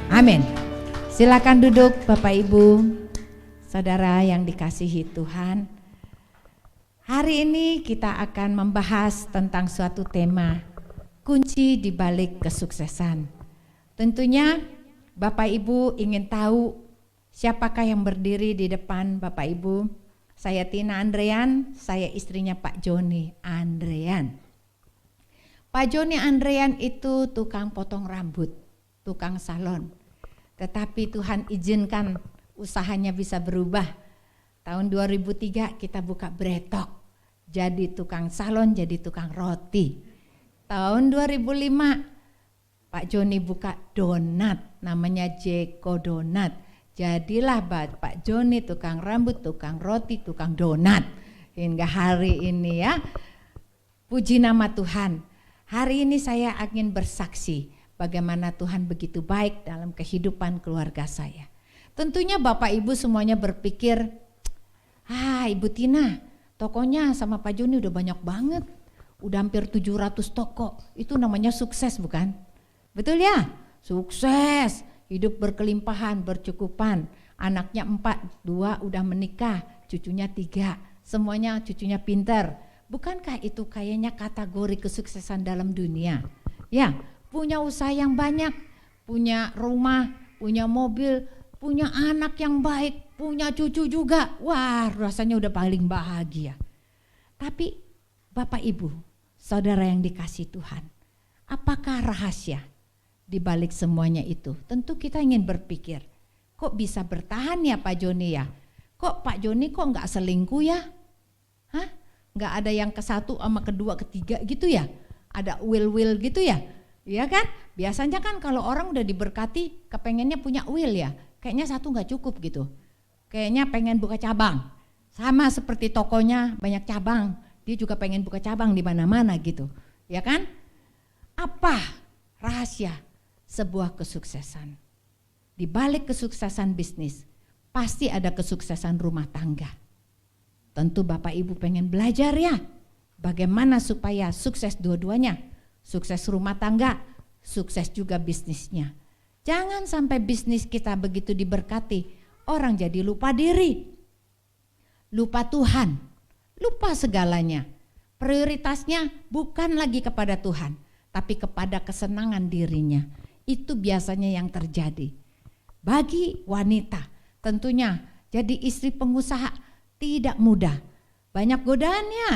Amin. Silakan duduk Bapak Ibu, saudara yang dikasihi Tuhan. Hari ini kita akan membahas tentang suatu tema, kunci di balik kesuksesan. Tentunya Bapak Ibu ingin tahu siapakah yang berdiri di depan Bapak Ibu. Saya Tina Andrean, saya istrinya Pak Joni Andrean. Pak Joni Andrean itu tukang potong rambut, tukang salon. Tetapi Tuhan izinkan usahanya bisa berubah. Tahun 2003 kita buka Bretok, jadi tukang salon, jadi tukang roti. Tahun 2005 Pak Joni buka donat, namanya Jeko Donat. Jadilah Pak Joni tukang rambut, tukang roti, tukang donat. Hingga hari ini ya, puji nama Tuhan. Hari ini saya ingin bersaksi bagaimana Tuhan begitu baik dalam kehidupan keluarga saya. Tentunya Bapak Ibu semuanya berpikir, Ibu Tina, tokonya sama Pak Joni udah banyak banget. Udah hampir 700 toko, itu namanya sukses bukan? Betul ya? Sukses, hidup berkelimpahan, bercukupan. Anaknya 4, 2 udah menikah, cucunya 3, semuanya cucunya pintar. Bukankah itu kayaknya kategori kesuksesan dalam dunia? Ya, punya usaha yang banyak, punya rumah, punya mobil, punya anak yang baik, punya cucu juga. Wah, rasanya udah paling bahagia. Tapi Bapak Ibu, saudara yang dikasihi Tuhan, apakah rahasia di balik semuanya itu? Tentu kita ingin berpikir, kok bisa bertahan ya Pak Joni ya? Kok Pak Joni kok nggak selingkuh ya? Hah? Nggak ada yang ke satu sama kedua, ketiga gitu ya? Ada will gitu ya? Iya kan? Biasanya kan kalau orang udah diberkati, kepengennya punya will ya? Kayaknya satu nggak cukup gitu. Kayaknya pengen buka cabang. Sama seperti tokonya banyak cabang, dia juga pengen buka cabang di mana-mana gitu. Ya kan? Apa rahasia sebuah kesuksesan? Di balik kesuksesan bisnis, pasti ada kesuksesan rumah tangga. Tentu Bapak Ibu pengen belajar ya, bagaimana supaya sukses dua-duanya. Sukses rumah tangga, sukses juga bisnisnya. Jangan sampai bisnis kita begitu diberkati, orang jadi lupa diri, lupa Tuhan, lupa segalanya. Prioritasnya bukan lagi kepada Tuhan, tapi kepada kesenangan dirinya. Itu biasanya yang terjadi. Bagi wanita, tentunya jadi istri pengusaha tidak mudah. Banyak godaannya,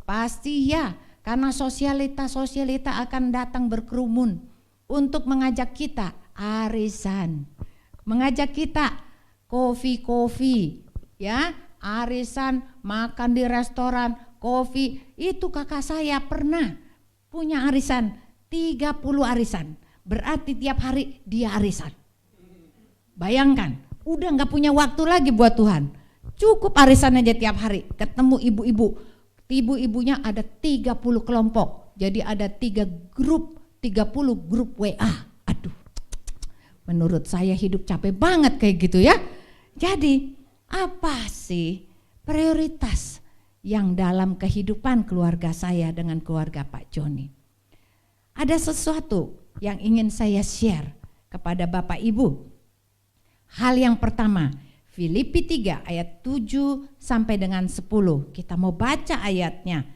pasti ya. Karena sosialita akan datang berkerumun untuk mengajak kita arisan, mengajak kita kopi, ya, arisan, makan di restoran, kopi. Itu kakak saya pernah punya arisan, 30 arisan, berarti tiap hari dia arisan. Bayangkan, udah gak punya waktu lagi buat Tuhan, cukup arisan aja tiap hari, ketemu ibu-ibunya ada 30 kelompok, jadi ada 30 grup WA. Aduh, menurut saya hidup capek banget kayak gitu ya. Jadi apa sih prioritas yang dalam kehidupan keluarga saya dengan keluarga Pak Joni? Ada sesuatu yang ingin saya share kepada Bapak Ibu. Hal yang pertama, Filipi 3 ayat 7 sampai dengan 10. Kita mau baca ayatnya.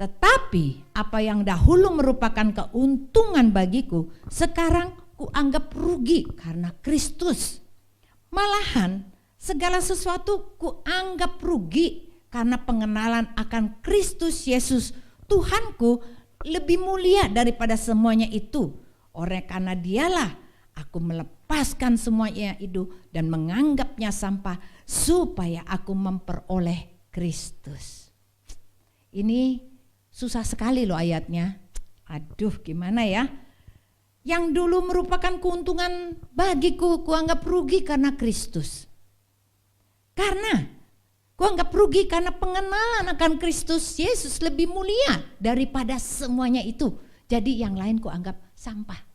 Tetapi apa yang dahulu merupakan keuntungan bagiku, sekarang kuanggap rugi karena Kristus. Malahan segala sesuatu kuanggap rugi karena pengenalan akan Kristus Yesus Tuhanku lebih mulia daripada semuanya itu. Oleh karena dialah aku melepaskan semuanya itu dan menganggapnya sampah supaya aku memperoleh Kristus. Ini susah sekali loh ayatnya. Aduh, gimana ya? Yang dulu merupakan keuntungan bagiku, kuanggap rugi karena Kristus. Karena kuanggap rugi karena pengenalan akan Kristus Yesus lebih mulia daripada semuanya itu. Jadi yang lain kuanggap sampah.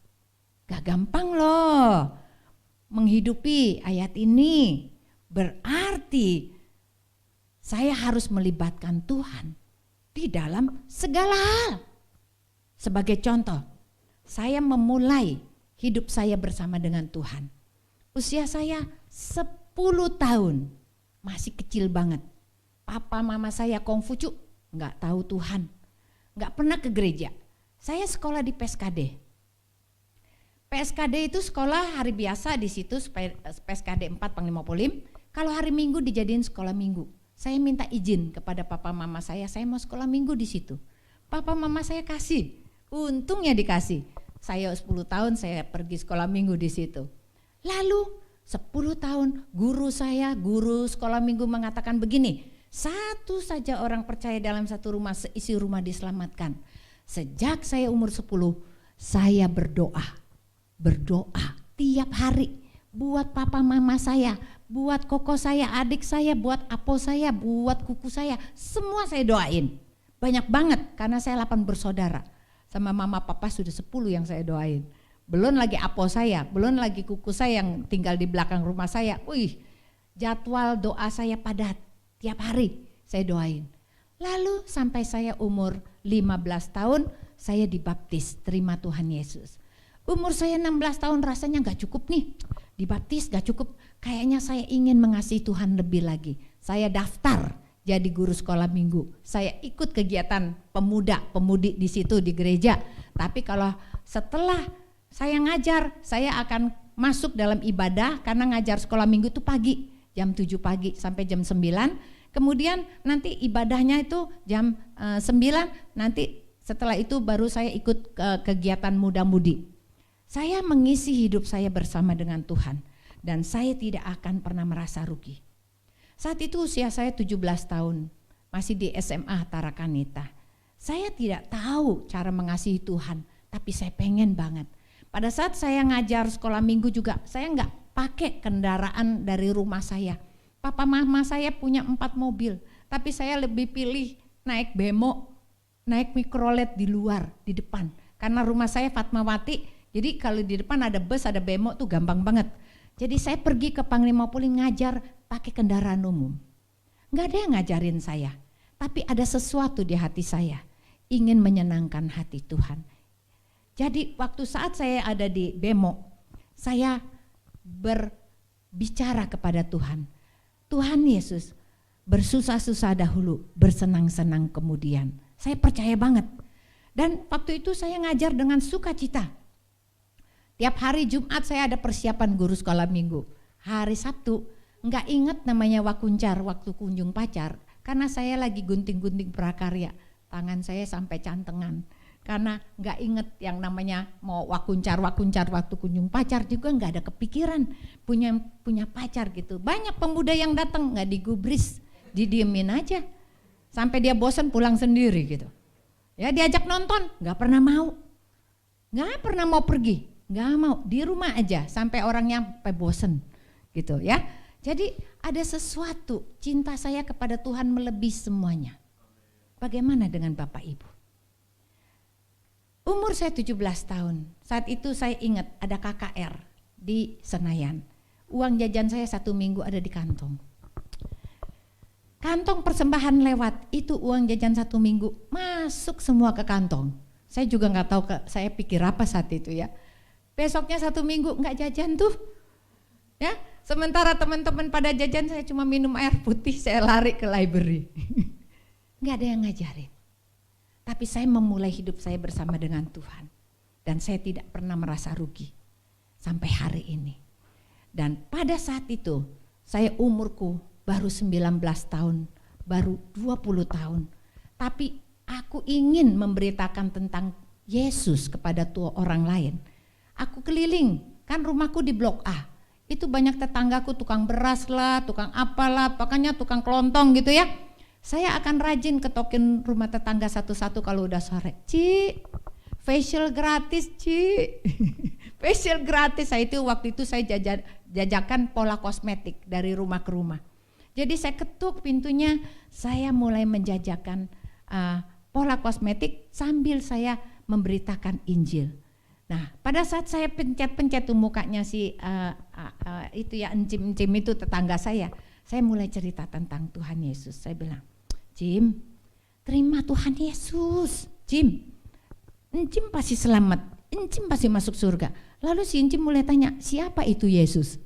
Gak gampang loh menghidupi ayat ini. Berarti saya harus melibatkan Tuhan di dalam segala hal. Sebagai contoh, saya memulai hidup saya bersama dengan Tuhan. Usia saya 10 tahun, masih kecil banget. Papa mama saya Kongfucu, nggak tahu Tuhan, nggak pernah ke gereja. Saya sekolah di PSKD. PSKD itu sekolah hari biasa di situ, PSKD 4 Panglima Polim. Kalau hari Minggu dijadiin sekolah minggu. Saya minta izin kepada papa mama saya mau sekolah minggu di situ. Papa mama saya kasih, untungnya dikasih. Saya 10 tahun saya pergi sekolah minggu di situ. Lalu 10 tahun guru sekolah minggu mengatakan begini, satu saja orang percaya dalam satu rumah, seisi rumah diselamatkan. Sejak saya umur 10, saya berdoa tiap hari buat papa mama saya, buat koko saya, adik saya, buat apo saya, buat kuku saya, semua saya doain. Banyak banget karena saya 8 bersaudara. Sama mama papa sudah 10 yang saya doain. Belum lagi apo saya, belum lagi kuku saya yang tinggal di belakang rumah saya. Jadwal doa saya padat, tiap hari saya doain. Lalu sampai saya umur 15 tahun, saya dibaptis, terima Tuhan Yesus. Umur saya 16 tahun rasanya gak cukup nih, dibaptis gak cukup. Kayaknya saya ingin mengasihi Tuhan lebih lagi. Saya daftar jadi guru sekolah minggu. Saya ikut kegiatan pemudi di situ di gereja. Tapi kalau setelah saya ngajar, saya akan masuk dalam ibadah karena ngajar sekolah minggu itu pagi, jam 7 pagi sampai jam 9. Kemudian nanti ibadahnya itu jam 9, nanti setelah itu baru saya ikut kegiatan muda-mudi. Saya mengisi hidup saya bersama dengan Tuhan dan saya tidak akan pernah merasa rugi. Saat itu usia saya 17 tahun, masih di SMA Tarakanita. Saya tidak tahu cara mengasihi Tuhan, tapi saya pengen banget. Pada saat saya ngajar sekolah minggu juga, saya nggak pakai kendaraan dari rumah saya. Papa mama saya punya 4 mobil, tapi saya lebih pilih naik bemo, naik mikrolet di luar, di depan. Karena rumah saya Fatmawati, jadi kalau di depan ada bus, ada bemo tuh gampang banget. Jadi saya pergi ke Panglima Polim ngajar pakai kendaraan umum. Nggak ada yang ngajarin saya, tapi ada sesuatu di hati saya, ingin menyenangkan hati Tuhan. Jadi waktu saat saya ada di bemo, saya berbicara kepada Tuhan. Tuhan Yesus, bersusah-susah dahulu, bersenang-senang kemudian. Saya percaya banget. Dan waktu itu saya ngajar dengan sukacita. Tiap hari Jumat saya ada persiapan guru sekolah minggu. Hari Sabtu nggak inget namanya wakuncar, waktu kunjung pacar. Karena saya lagi gunting-gunting prakarya, tangan saya sampai cantengan. Karena nggak inget yang namanya mau wakuncar waktu kunjung pacar juga nggak ada kepikiran punya pacar gitu. Banyak pemuda yang datang nggak digubris, didiemin aja sampai dia bosan pulang sendiri gitu. Ya diajak nonton nggak pernah mau pergi, nggak mau di rumah aja sampai orangnya sampai bosan gitu ya. Jadi ada sesuatu cinta saya kepada Tuhan melebihi semuanya. Bagaimana dengan Bapak Ibu? Umur saya 17 tahun, saat itu saya ingat ada KKR di Senayan. Uang jajan saya 1 minggu ada di kantong. Kantong persembahan lewat, itu uang jajan 1 minggu masuk semua ke kantong. Saya juga gak tahu, saya pikir apa saat itu ya. Besoknya 1 minggu gak jajan tuh. Ya, sementara teman-teman pada jajan, saya cuma minum air putih, saya lari ke library. Gak ada yang ngajarin. Tapi saya memulai hidup saya bersama dengan Tuhan. Dan saya tidak pernah merasa rugi sampai hari ini. Dan pada saat itu saya umurku baru 19 tahun, baru 20 tahun. Tapi aku ingin memberitakan tentang Yesus kepada orang lain. Aku keliling, kan rumahku di Blok A. Itu banyak tetanggaku tukang beras lah, tukang apalah, pokoknya tukang kelontong gitu ya. Saya akan rajin ketokin rumah tetangga satu-satu kalau udah sore. Ci, facial gratis Ci. Facial gratis. Waktu itu saya jajakan pola kosmetik dari rumah ke rumah. Jadi saya ketuk pintunya, saya mulai menjajakan pola kosmetik sambil saya memberitakan Injil. Nah pada saat saya pencet-pencet tuh mukanya si itu ya encim-encim itu tetangga saya mulai cerita tentang Tuhan Yesus. Saya bilang, Jim, terima Tuhan Yesus. Jim, Encim pasti selamat, Encim pasti masuk surga. Lalu si Inci mulai tanya, siapa itu Yesus?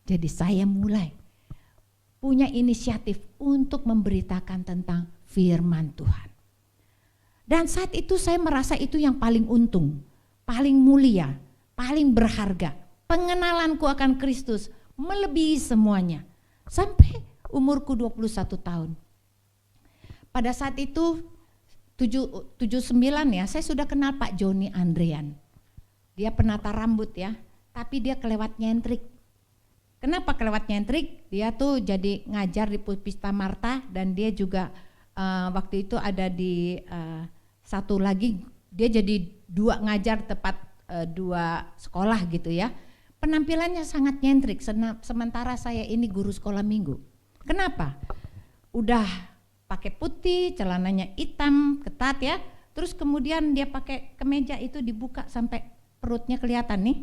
Jadi saya mulai punya inisiatif untuk memberitakan tentang firman Tuhan. Dan saat itu saya merasa itu yang paling untung, paling mulia, paling berharga. Pengenalanku akan Kristus melebihi semuanya. Sampai umurku 21 tahun. Pada saat itu 79 ya, saya sudah kenal Pak Joni Andrian. Dia penata rambut ya, tapi dia kelewat nyentrik. Kenapa kelewat nyentrik? Dia tuh jadi ngajar di Pupista Marta dan dia juga waktu itu ada di satu lagi, dia jadi 2 ngajar tepat 2 sekolah gitu ya. Penampilannya sangat nyentrik, sementara saya ini guru sekolah minggu. Kenapa? Udah pakai putih, celananya hitam, ketat ya. Terus kemudian dia pakai kemeja itu dibuka sampai perutnya kelihatan nih,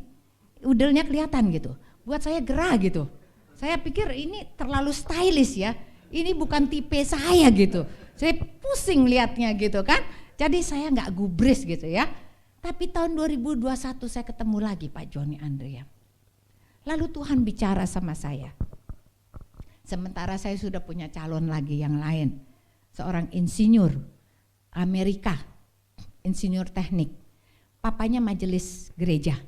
udelnya kelihatan gitu. Buat saya gerah gitu. Saya pikir ini terlalu stylish ya. Ini bukan tipe saya gitu. Saya pusing liatnya gitu kan. Jadi saya nggak gubris gitu ya. Tapi tahun 2021 saya ketemu lagi Pak Joni Andrian. Lalu Tuhan bicara sama saya. Sementara saya sudah punya calon lagi yang lain. Seorang insinyur Amerika, insinyur teknik. Papanya majelis gereja.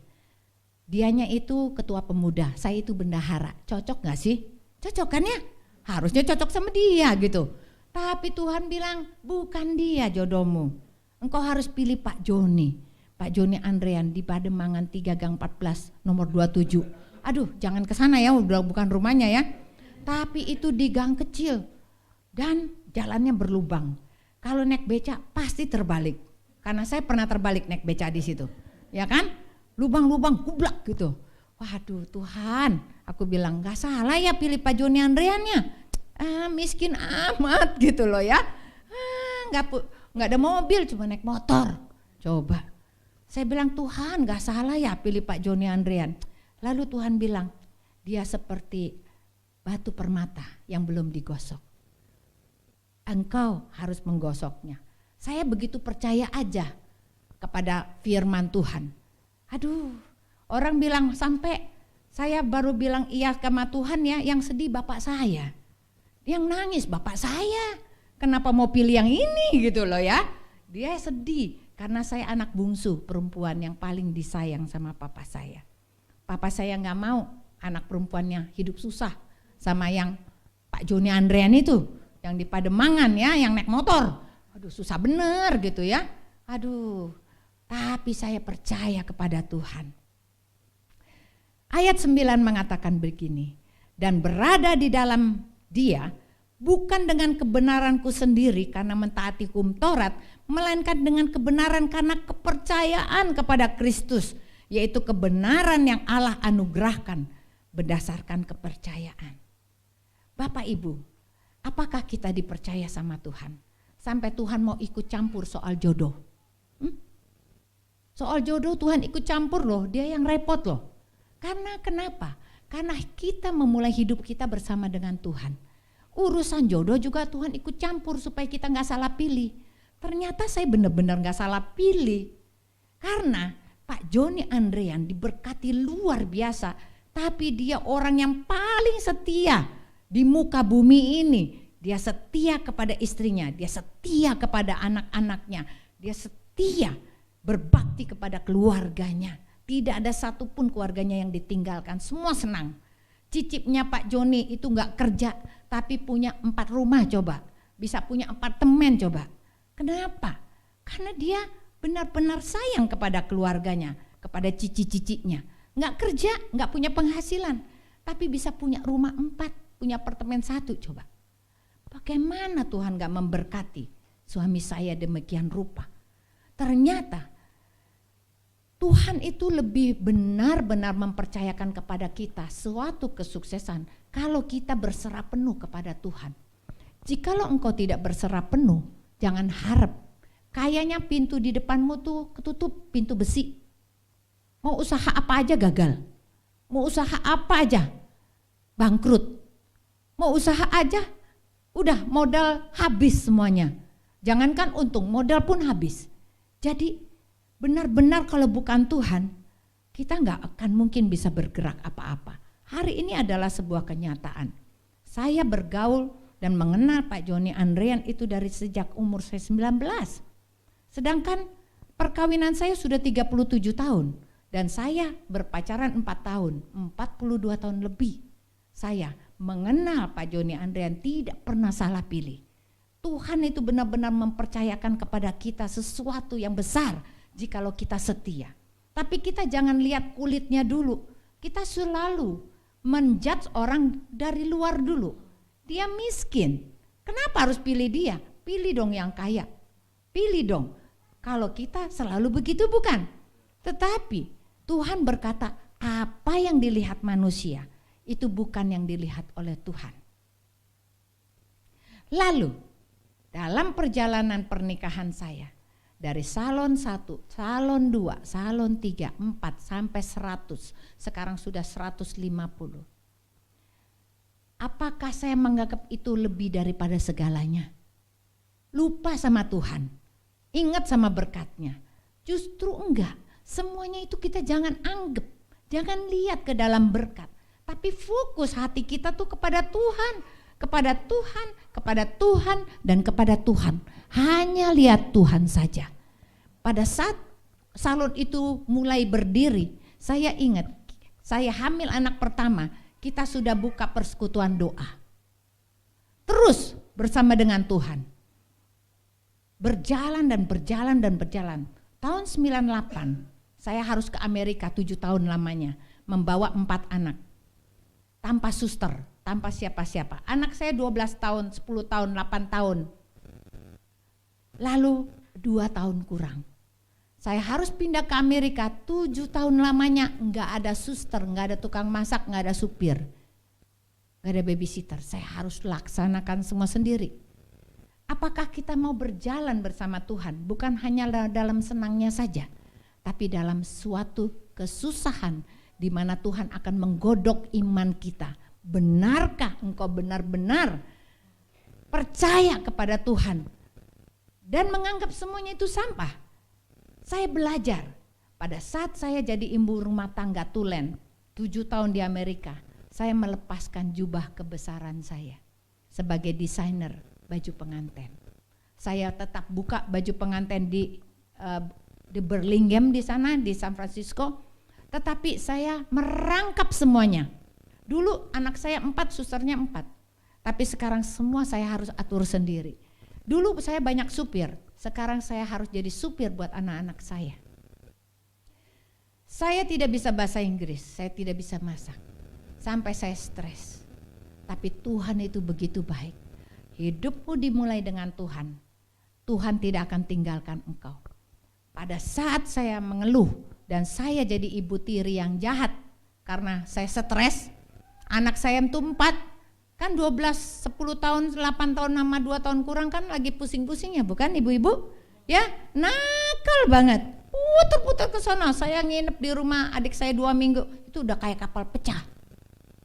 Dianya itu ketua pemuda, saya itu bendahara. Cocok gak sih? Cocok kan ya? Harusnya cocok sama dia gitu. Tapi Tuhan bilang, bukan dia jodohmu. Engkau harus pilih Pak Joni. Pak Joni Andrian di Pademangan 3 Gang 14 nomor 27. Aduh, jangan ke sana ya, udah bukan rumahnya ya. Tapi itu di gang kecil dan jalannya berlubang. Kalau naik beca pasti terbalik. Karena saya pernah terbalik naik beca di situ, ya kan? Lubang-lubang kublak gitu. Waduh Tuhan, aku bilang nggak salah ya pilih Pak Joni Andriannya. Miskin amat gitu loh ya. Nggak ada mobil, cuma naik motor. Coba, saya bilang Tuhan nggak salah ya pilih Pak Joni Andrian. Lalu Tuhan bilang dia seperti batu permata yang belum digosok. Engkau harus menggosoknya. Saya begitu percaya aja kepada firman Tuhan. Aduh, orang bilang sampai saya baru bilang iya sama Tuhan ya, yang sedih bapak saya. Yang nangis bapak saya. Kenapa mau pilih yang ini gitu loh ya. Dia sedih karena saya anak bungsu perempuan yang paling disayang sama papa saya. Papa saya gak mau anak perempuannya hidup susah sama yang Pak Joni Andrian itu. Yang di Pademangan ya, yang naik motor. Aduh susah bener gitu ya. Aduh, tapi saya percaya kepada Tuhan. Ayat 9 mengatakan begini. Dan berada di dalam dia bukan dengan kebenaranku sendiri karena mentaati hukum Taurat, melainkan dengan kebenaran karena kepercayaan kepada Kristus, yaitu kebenaran yang Allah anugerahkan berdasarkan kepercayaan. Bapak Ibu, apakah kita dipercaya sama Tuhan? Sampai Tuhan mau ikut campur soal jodoh. Soal jodoh Tuhan ikut campur loh, dia yang repot loh. Karena kenapa? Karena kita memulai hidup kita bersama dengan Tuhan. Urusan jodoh juga Tuhan ikut campur supaya kita gak salah pilih. Ternyata saya benar-benar gak salah pilih. Karena Pak Joni Andrian diberkati luar biasa. Tapi dia orang yang paling setia di muka bumi ini. Dia setia kepada istrinya, dia setia kepada anak-anaknya, dia setia berbakti kepada keluarganya. Tidak ada satupun keluarganya yang ditinggalkan, semua senang. Cicipnya Pak Joni itu gak kerja tapi punya 4 rumah coba, bisa punya apartemen coba. Kenapa? Karena dia benar-benar sayang kepada keluarganya, kepada cici-cicinya. Gak kerja, gak punya penghasilan, tapi bisa punya rumah 4, punya apartemen 1 coba. Bagaimana Tuhan gak memberkati suami saya demikian rupa? Ternyata Tuhan itu lebih benar-benar mempercayakan kepada kita suatu kesuksesan kalau kita berserah penuh kepada Tuhan. Jikalau engkau tidak berserah penuh, jangan harap. Kayaknya pintu di depanmu tuh ketutup, pintu besi. Mau usaha apa aja gagal. Mau usaha apa aja bangkrut. Mau usaha aja udah modal habis semuanya. Jangankan untung, modal pun habis. Jadi benar-benar kalau bukan Tuhan, kita nggak akan mungkin bisa bergerak apa-apa. Hari ini adalah sebuah kenyataan. Saya bergaul dan mengenal Pak Joni Andrean itu dari sejak umur saya 19. Sedangkan perkawinan saya sudah 37 tahun. Dan saya berpacaran 4 tahun, 42 tahun lebih. Saya mengenal Pak Joni Andrean, tidak pernah salah pilih. Tuhan itu benar-benar mempercayakan kepada kita sesuatu yang besar jikalau kita setia. Tapi kita jangan lihat kulitnya dulu. Kita selalu menjudge orang dari luar dulu. Dia miskin, kenapa harus pilih dia? Pilih dong yang kaya. Pilih dong. Kalau kita selalu begitu bukan? Tetapi Tuhan berkata, apa yang dilihat manusia itu bukan yang dilihat oleh Tuhan. Lalu dalam perjalanan pernikahan saya, dari salon 1, salon 2, salon 3, 4 sampai 100, sekarang sudah 150. Apakah saya menganggap itu lebih daripada segalanya? Lupa sama Tuhan, ingat sama berkatnya. Justru enggak. Semuanya itu kita jangan anggap, jangan lihat ke dalam berkat, tapi fokus hati kita tuh kepada Tuhan, kepada Tuhan, kepada Tuhan, dan kepada Tuhan. Hanya lihat Tuhan saja. Pada saat salon itu mulai berdiri, saya ingat, saya hamil anak pertama, kita sudah buka persekutuan doa. Terus bersama dengan Tuhan. Berjalan dan berjalan dan berjalan. Tahun 98, saya harus ke Amerika 7 tahun lamanya, membawa 4 anak. Tanpa suster, tanpa siapa-siapa. Anak saya 12 tahun, 10 tahun, 8 tahun. Lalu 2 tahun kurang. Saya harus pindah ke Amerika 7 tahun lamanya, enggak ada suster, enggak ada tukang masak, enggak ada supir. Enggak ada babysitter, saya harus laksanakan semua sendiri. Apakah kita mau berjalan bersama Tuhan, bukan hanya dalam senangnya saja, tapi dalam suatu kesusahan di mana Tuhan akan menggodok iman kita. Benarkah engkau benar-benar percaya kepada Tuhan dan menganggap semuanya itu sampah? Saya belajar pada saat saya jadi ibu rumah tangga tulen 7 tahun di Amerika, saya melepaskan jubah kebesaran saya sebagai desainer baju pengantin. Saya tetap buka baju pengantin di Burlingame di sana, di San Francisco, tetapi saya merangkap semuanya. Dulu anak saya 4, susternya 4, tapi sekarang semua saya harus atur sendiri. Dulu saya banyak supir, sekarang saya harus jadi supir buat anak-anak saya. Saya tidak bisa bahasa Inggris, saya tidak bisa masak, sampai saya stres. Tapi Tuhan itu begitu baik. Hidupmu dimulai dengan Tuhan, Tuhan tidak akan tinggalkan engkau. Pada saat saya mengeluh dan saya jadi ibu tiri yang jahat karena saya stres, anak saya itu 4, kan 12, 10 tahun, 8 tahun sama 2 tahun kurang kan lagi pusing-pusingnya bukan ibu-ibu? Ya, nakal banget, putar-putar ke sana. Saya nginep di rumah adik saya 2 minggu, itu udah kayak kapal pecah.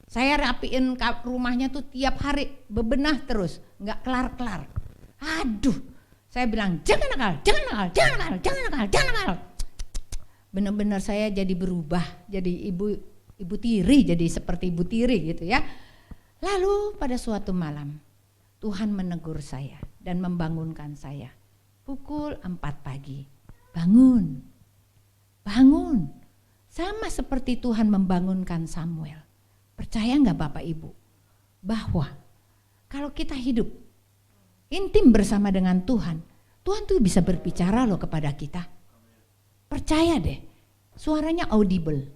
Saya rapiin rumahnya tuh tiap hari, bebenah terus, nggak kelar-kelar. Aduh, saya bilang jangan nakal, jangan nakal, jangan nakal, jangan nakal, jangan nakal. Benar-benar saya jadi berubah, jadi ibu tiri, jadi seperti ibu tiri gitu ya. Lalu pada suatu malam Tuhan menegur saya dan membangunkan saya. Pukul 4 pagi, bangun, bangun. Sama seperti Tuhan membangunkan Samuel. Percaya nggak Bapak Ibu bahwa kalau kita hidup intim bersama dengan Tuhan, Tuhan tuh bisa berbicara loh kepada kita. Percaya deh, suaranya audible,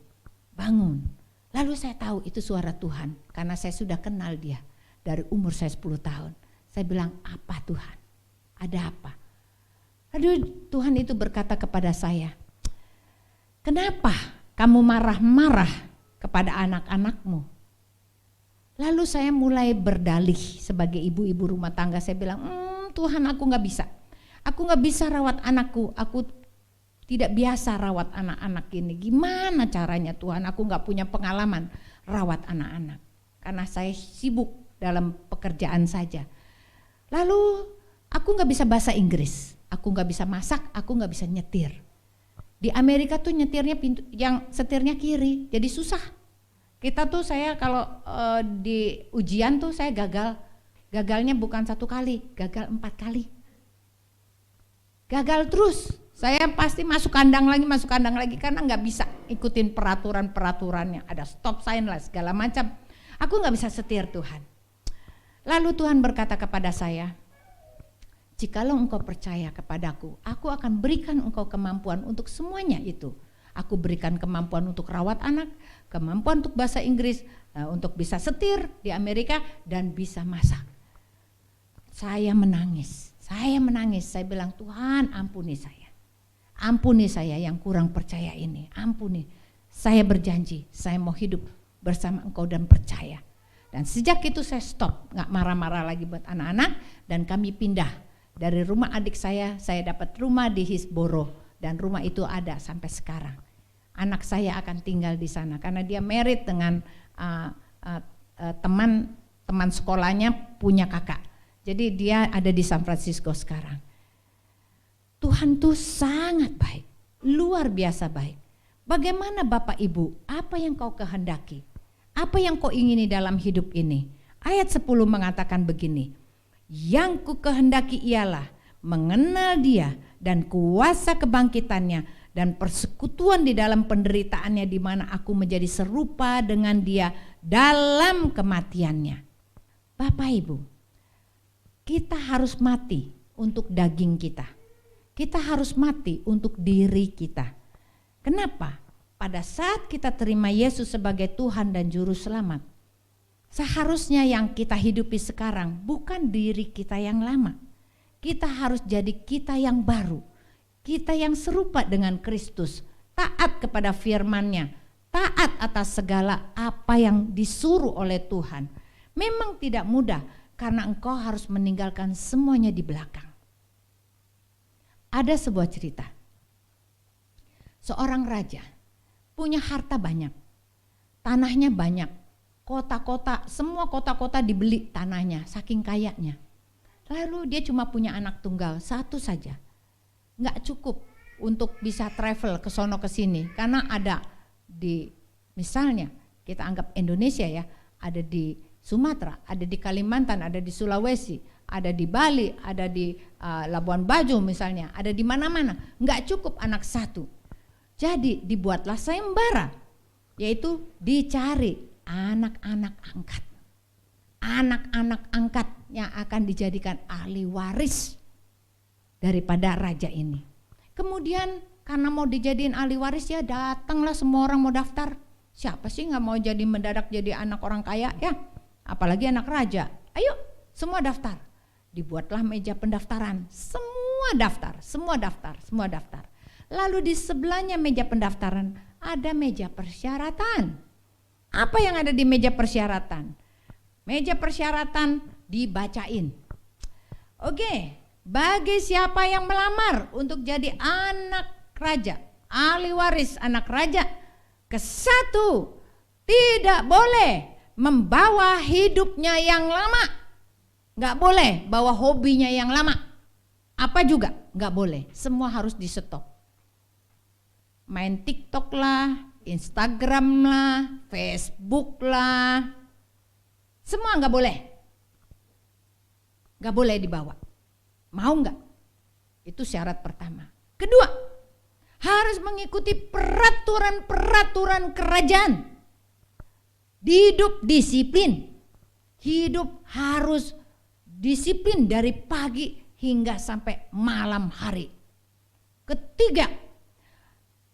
bangun. Lalu saya tahu itu suara Tuhan karena saya sudah kenal dia dari umur saya 10 tahun. Saya bilang, apa Tuhan? Ada apa? Aduh, Tuhan itu berkata kepada saya, kenapa kamu marah-marah kepada anak-anakmu? Lalu saya mulai berdalih sebagai ibu-ibu rumah tangga. Saya bilang, Tuhan aku gak bisa. Aku gak bisa rawat anakku. Aku tidak biasa rawat anak-anak ini. Gimana caranya Tuhan? Aku gak punya pengalaman rawat anak-anak. Karena saya sibuk dalam pekerjaan saja. Lalu aku gak bisa bahasa Inggris. Aku gak bisa masak, aku gak bisa nyetir. Di Amerika tuh nyetirnya pintu yang setirnya kiri, jadi susah. Kita tuh saya kalau di ujian tuh saya gagal. Gagalnya bukan 1 kali, gagal 4 kali. Gagal terus. Saya pasti masuk kandang lagi karena nggak bisa ikutin peraturan-peraturannya. Ada stop sign lah segala macam. Aku nggak bisa setir Tuhan. Lalu Tuhan berkata kepada saya, jikalau engkau percaya kepadaku, aku akan berikan engkau kemampuan untuk semuanya itu. Aku berikan kemampuan untuk rawat anak, kemampuan untuk bahasa Inggris, untuk bisa setir di Amerika dan bisa masak. Saya menangis, saya bilang Tuhan ampuni saya. Ampuni saya yang kurang percaya ini, ampuni. Saya berjanji, saya mau hidup bersama engkau dan percaya. Dan sejak itu saya stop, gak marah-marah lagi buat anak-anak. Dan kami pindah dari rumah adik saya dapat rumah di Hillsborough. Dan rumah itu ada sampai sekarang. Anak saya akan tinggal di sana karena dia married dengan teman sekolahnya punya kakak. Jadi dia ada di San Francisco sekarang. Tuhan tuh sangat baik, luar biasa baik. Bagaimana Bapak Ibu, apa yang kau kehendaki? Apa yang kau ingini dalam hidup ini? Ayat 10 mengatakan begini, yang ku kehendaki ialah mengenal dia dan kuasa kebangkitannya dan persekutuan di dalam penderitaannya di mana aku menjadi serupa dengan dia dalam kematiannya. Bapak Ibu, kita harus mati untuk daging kita. Kita harus mati untuk diri kita. Kenapa? Pada saat kita terima Yesus sebagai Tuhan dan Juru Selamat, seharusnya yang kita hidupi sekarang bukan diri kita yang lama. Kita harus jadi kita yang baru. Kita yang serupa dengan Kristus, taat kepada firman-Nya, taat atas segala apa yang disuruh oleh Tuhan. Memang tidak mudah karena engkau harus meninggalkan semuanya di belakang. Ada sebuah cerita. Seorang raja punya harta banyak, tanahnya banyak, kota-kota, semua kota-kota dibeli tanahnya, saking kayanya. Lalu dia cuma punya anak tunggal, 1 saja. Nggak cukup untuk bisa travel ke sono ke sini, karena ada di, misalnya kita anggap Indonesia ya, ada di Sumatera, ada di Kalimantan, ada di Sulawesi, ada di Bali, ada di Labuan Bajo misalnya, ada di mana-mana. Nggak cukup anak 1. Jadi dibuatlah sayembara, yaitu dicari anak-anak angkat. Anak-anak angkat yang akan dijadikan ahli waris daripada raja ini. Kemudian karena mau dijadiin ahli waris ya datanglah semua orang mau daftar. Siapa sih nggak mau jadi mendadak jadi anak orang kaya ya? Apalagi anak raja. Ayo semua daftar. Dibuatlah meja pendaftaran. Semua daftar. Lalu di sebelahnya meja pendaftaran ada meja persyaratan. Apa yang ada di meja persyaratan? Meja persyaratan dibacain. Oke, bagi siapa yang melamar untuk jadi anak raja, ahli waris anak raja, ke-1, tidak boleh membawa hidupnya yang lama. Nggak boleh bawa hobinya yang lama. Apa juga nggak boleh. Semua harus di stop. Main TikTok lah, Instagram lah, Facebook lah, semua nggak boleh. Nggak boleh dibawa. Mau nggak? Itu syarat pertama. Kedua, harus mengikuti peraturan-peraturan kerajaan. Hidup disiplin. Hidup harus disiplin dari pagi hingga sampai malam hari. Ketiga,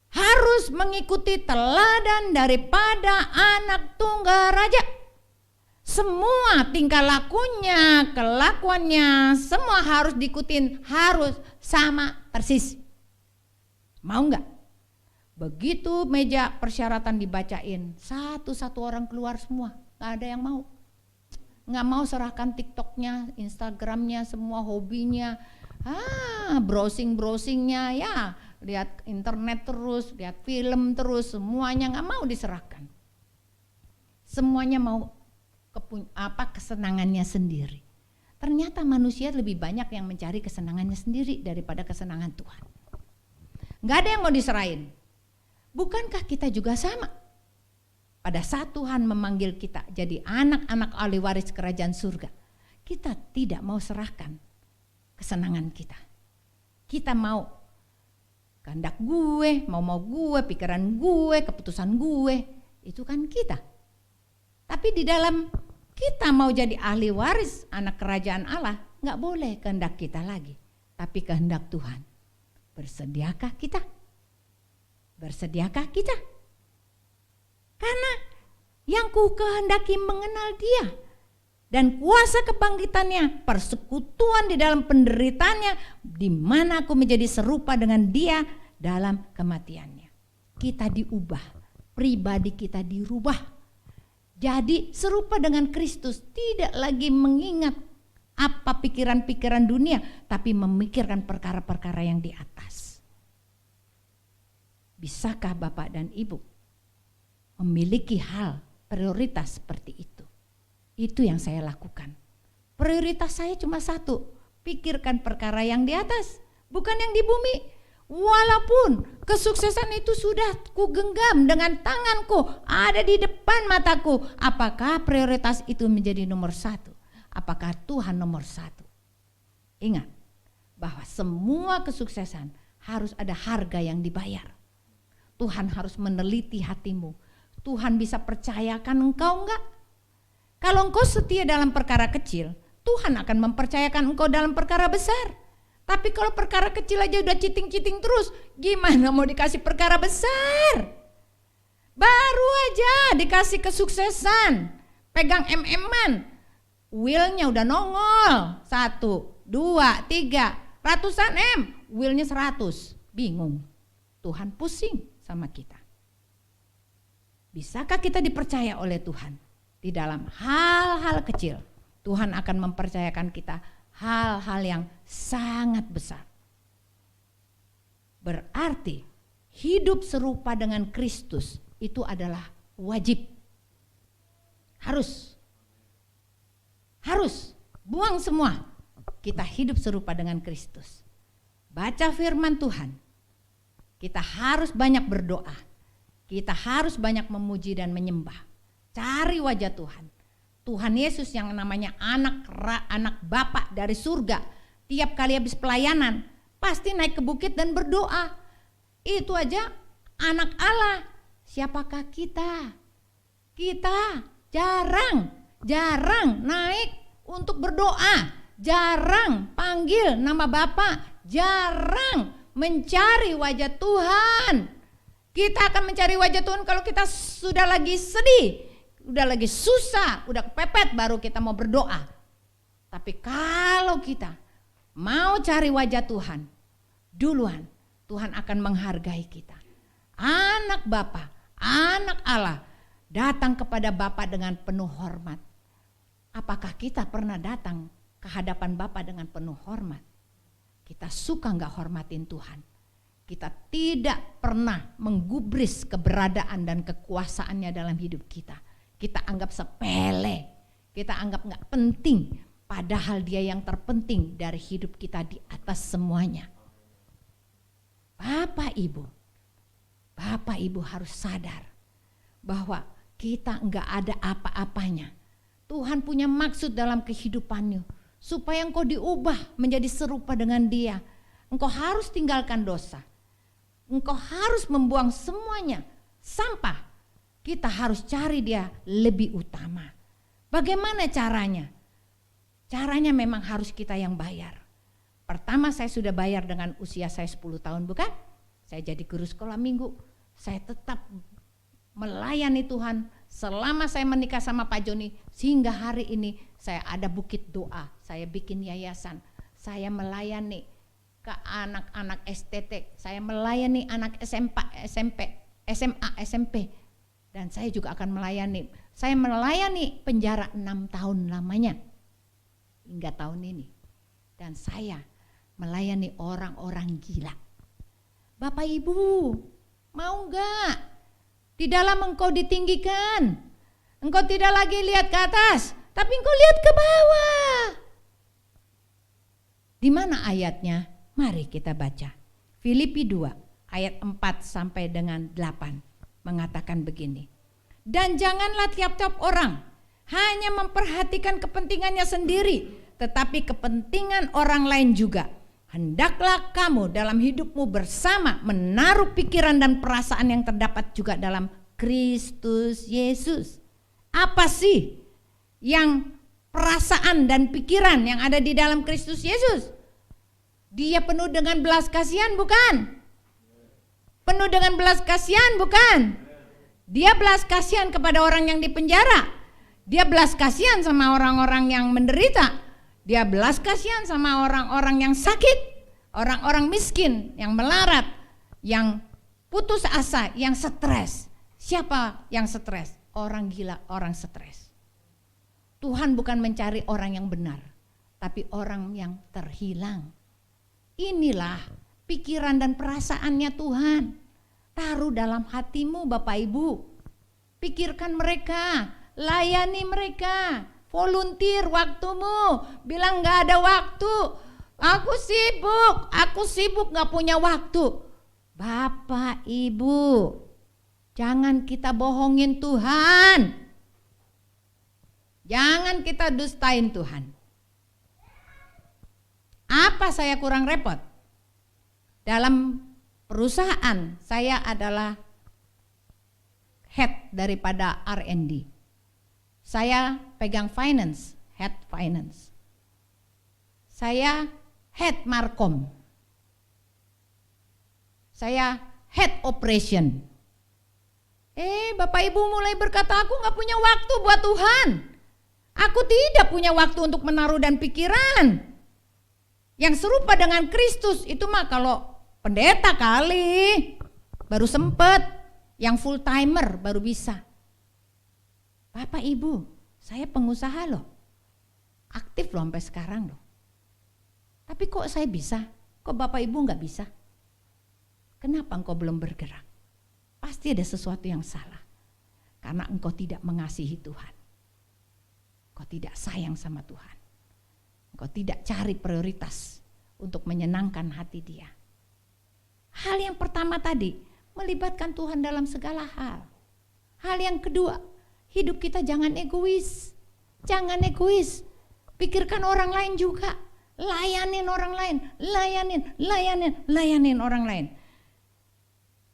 harus mengikuti teladan daripada anak tunggal raja. Semua tingkah lakunya, kelakuannya, semua harus diikutin, harus sama persis. Mau nggak? Begitu meja persyaratan dibacain, satu-satu orang keluar semua, nggak ada yang mau. Nggak mau serahkan TikToknya, Instagramnya, semua hobinya, browsingnya ya, lihat internet terus, lihat film terus, semuanya nggak mau diserahkan. Semuanya mau kesenangannya sendiri. Ternyata manusia lebih banyak yang mencari kesenangannya sendiri daripada kesenangan Tuhan. Gak ada yang mau diserahin. Bukankah kita juga sama? Pada saat Tuhan memanggil kita jadi anak-anak ahli waris kerajaan surga, kita tidak mau serahkan kesenangan kita. Kita mau kehendak gue, mau gue, pikiran gue, keputusan gue, itu kan kita. Tapi di dalam kita mau jadi ahli waris anak kerajaan Allah, gak boleh kehendak kita lagi, tapi kehendak Tuhan. Bersediakah kita? Bersediakah kita? Karena yang ku kehendaki mengenal Dia dan kuasa kebangkitannya, persekutuan di dalam penderitaannya, di mana aku menjadi serupa dengan Dia dalam kematiannya. Kita diubah, pribadi kita dirubah. Jadi serupa dengan Kristus, tidak lagi mengingat apa pikiran-pikiran dunia, tapi memikirkan perkara-perkara yang di atas. Bisakah Bapak dan Ibu memiliki hal prioritas seperti itu? Itu yang saya lakukan. Prioritas saya cuma satu, pikirkan perkara yang di atas, bukan yang di bumi. Walaupun kesuksesan itu sudah ku genggam dengan tanganku, ada di depan mataku, apakah prioritas itu menjadi nomor satu? Apakah Tuhan nomor satu? Ingat bahwa semua kesuksesan harus ada harga yang dibayar. Tuhan harus meneliti hatimu. Tuhan bisa percayakan engkau enggak? Kalau engkau setia dalam perkara kecil, Tuhan akan mempercayakan engkau dalam perkara besar. Tapi kalau perkara kecil aja udah citing-citing terus, gimana mau dikasih perkara besar? Baru aja dikasih kesuksesan, pegang MM-an, wheelnya udah nongol, 1, 2, 3, ratusan M, wheelnya 100, bingung. Tuhan pusing sama kita. Bisakah kita dipercaya oleh Tuhan? Di dalam hal-hal kecil, Tuhan akan mempercayakan kita hal-hal yang sangat besar. Berarti hidup serupa dengan Kristus itu adalah wajib. Harus buang semua. Kita hidup serupa dengan Kristus. Baca firman Tuhan. Kita harus banyak berdoa. Kita harus banyak memuji dan menyembah. Cari wajah Tuhan. Tuhan Yesus yang namanya anak Bapa dari surga. Tiap kali habis pelayanan pasti naik ke bukit dan berdoa. Itu aja anak Allah. Siapakah kita? Kita jarang naik untuk berdoa. Jarang panggil nama Bapa. Jarang mencari wajah Tuhan. Kita akan mencari wajah Tuhan kalau kita sudah lagi sedih, udah lagi susah, udah kepepet baru kita mau berdoa. Tapi kalau kita mau cari wajah Tuhan, duluan Tuhan akan menghargai kita. Anak Bapa, anak Allah datang kepada Bapa dengan penuh hormat. Apakah kita pernah datang ke hadapan Bapa dengan penuh hormat? Kita suka gak hormatin Tuhan? Kita tidak pernah menggubris keberadaan dan kekuasaannya dalam hidup kita. Kita anggap sepele, kita anggap gak penting. Padahal Dia yang terpenting dari hidup kita di atas semuanya. Bapak Ibu harus sadar bahwa kita gak ada apa-apanya. Tuhan punya maksud dalam kehidupanmu. Supaya engkau diubah menjadi serupa dengan Dia. Engkau harus tinggalkan dosa. Engkau harus membuang semuanya. Sampah. Kita harus cari Dia lebih utama. Bagaimana caranya? Caranya memang harus kita yang bayar. Pertama saya sudah bayar dengan usia saya 10 tahun bukan? Saya jadi guru sekolah minggu. Saya tetap melayani Tuhan selama saya menikah sama Pak Joni. Sehingga hari ini saya ada bukit doa. Saya bikin yayasan. Saya melayani ke anak-anak STT. Saya melayani anak SMA, SMP. Dan saya juga akan melayani. Saya melayani penjara 6 tahun lamanya. Hingga tahun ini. Dan saya melayani orang-orang gila. Bapak Ibu, mau enggak? Di dalam engkau ditinggikan. Engkau tidak lagi lihat ke atas, tapi engkau lihat ke bawah. Di mana ayatnya? Mari kita baca. Filipi 2 ayat 4 sampai dengan 8 mengatakan begini. Dan janganlah tiap-tiap orang hanya memperhatikan kepentingannya sendiri, tetapi kepentingan orang lain juga. Hendaklah kamu dalam hidupmu bersama menaruh pikiran dan perasaan yang terdapat juga dalam Kristus Yesus. Apa sih yang perasaan dan pikiran yang ada di dalam Kristus Yesus? Dia penuh dengan belas kasihan, bukan? Penuh dengan belas kasihan, bukan? Dia belas kasihan kepada orang yang dipenjara. Dia belas kasihan sama orang-orang yang menderita. Dia belas kasihan sama orang-orang yang sakit, orang-orang miskin, yang melarat, yang putus asa, yang stres. Siapa yang stres? Orang gila, orang stres. Tuhan bukan mencari orang yang benar, tapi orang yang terhilang. Inilah pikiran dan perasaannya Tuhan. Taruh dalam hatimu Bapak Ibu. Pikirkan mereka, layani mereka. Volunteer waktumu, bilang gak ada waktu, aku sibuk gak punya waktu. Bapak Ibu, jangan kita bohongin Tuhan, jangan kita dustain Tuhan. Apa saya kurang repot? Dalam perusahaan saya adalah head daripada R&D. Saya pegang finance, head finance. Saya head markom. Saya head operation. Bapak Ibu mulai berkata, aku gak punya waktu buat Tuhan. Aku tidak punya waktu untuk menaruh dan pikiran. Yang serupa dengan Kristus itu mah kalau pendeta kali baru sempet, yang full timer baru bisa. Bapak Ibu, saya pengusaha loh, aktif loh sampai sekarang loh. Tapi kok saya bisa, kok Bapak Ibu gak bisa? Kenapa engkau belum bergerak? Pasti ada sesuatu yang salah. Karena engkau tidak mengasihi Tuhan. Engkau tidak sayang sama Tuhan. Engkau tidak cari prioritas untuk menyenangkan hati Dia. Hal yang pertama tadi, melibatkan Tuhan dalam segala hal. Hal yang kedua, hidup kita jangan egois. Jangan egois. Pikirkan orang lain juga. Layanin orang lain. Layanin orang lain.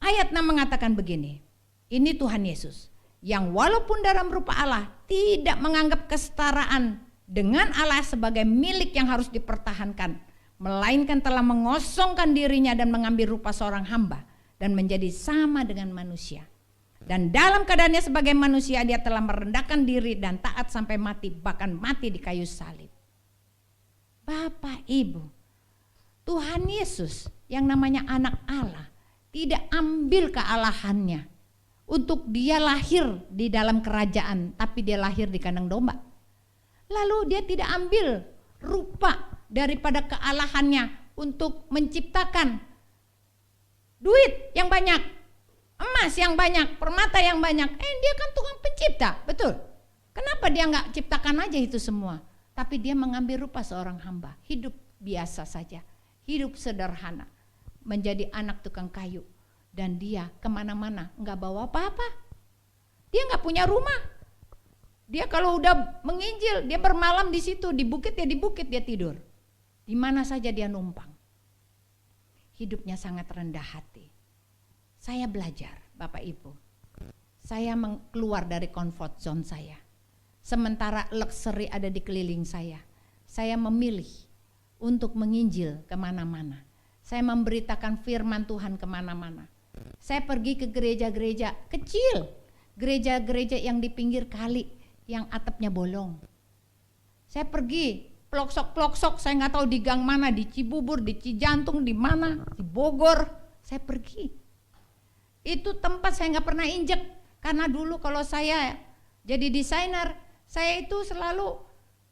Ayat 6 mengatakan begini. Ini Tuhan Yesus. Yang walaupun dalam rupa Allah tidak menganggap kesetaraan dengan Allah sebagai milik yang harus dipertahankan. Melainkan telah mengosongkan dirinya dan mengambil rupa seorang hamba. Dan menjadi sama dengan manusia. Dan dalam keadaannya sebagai manusia dia telah merendahkan diri dan taat sampai mati, bahkan mati di kayu salib. Bapak Ibu, Tuhan Yesus yang namanya anak Allah tidak ambil kealahannya untuk dia lahir di dalam kerajaan, tapi dia lahir di kandang domba. Lalu dia tidak ambil rupa daripada kealahannya untuk menciptakan duit yang banyak, emas yang banyak, permata yang banyak. Dia kan Tuhan pencipta, betul. Kenapa dia nggak ciptakan aja itu semua? Tapi dia mengambil rupa seorang hamba, hidup biasa saja, hidup sederhana, menjadi anak tukang kayu. Dan dia kemana-mana nggak bawa apa-apa. Dia nggak punya rumah. Dia kalau udah menginjil, dia bermalam di situ, di bukit dia tidur. Di mana saja dia numpang. Hidupnya sangat rendah hati. Saya belajar, Bapak Ibu. Saya keluar dari comfort zone saya. Sementara luxury ada di keliling saya. Saya memilih untuk menginjil kemana-mana. Saya memberitakan firman Tuhan kemana-mana. Saya pergi ke gereja-gereja kecil. Gereja-gereja yang di pinggir kali, yang atapnya bolong. Saya pergi pelosok-pelosok, saya nggak tahu di gang mana, di Cibubur, di Cijantung, di mana, di Bogor. Saya pergi. Itu tempat saya nggak pernah injek. Karena dulu kalau saya jadi desainer, saya itu selalu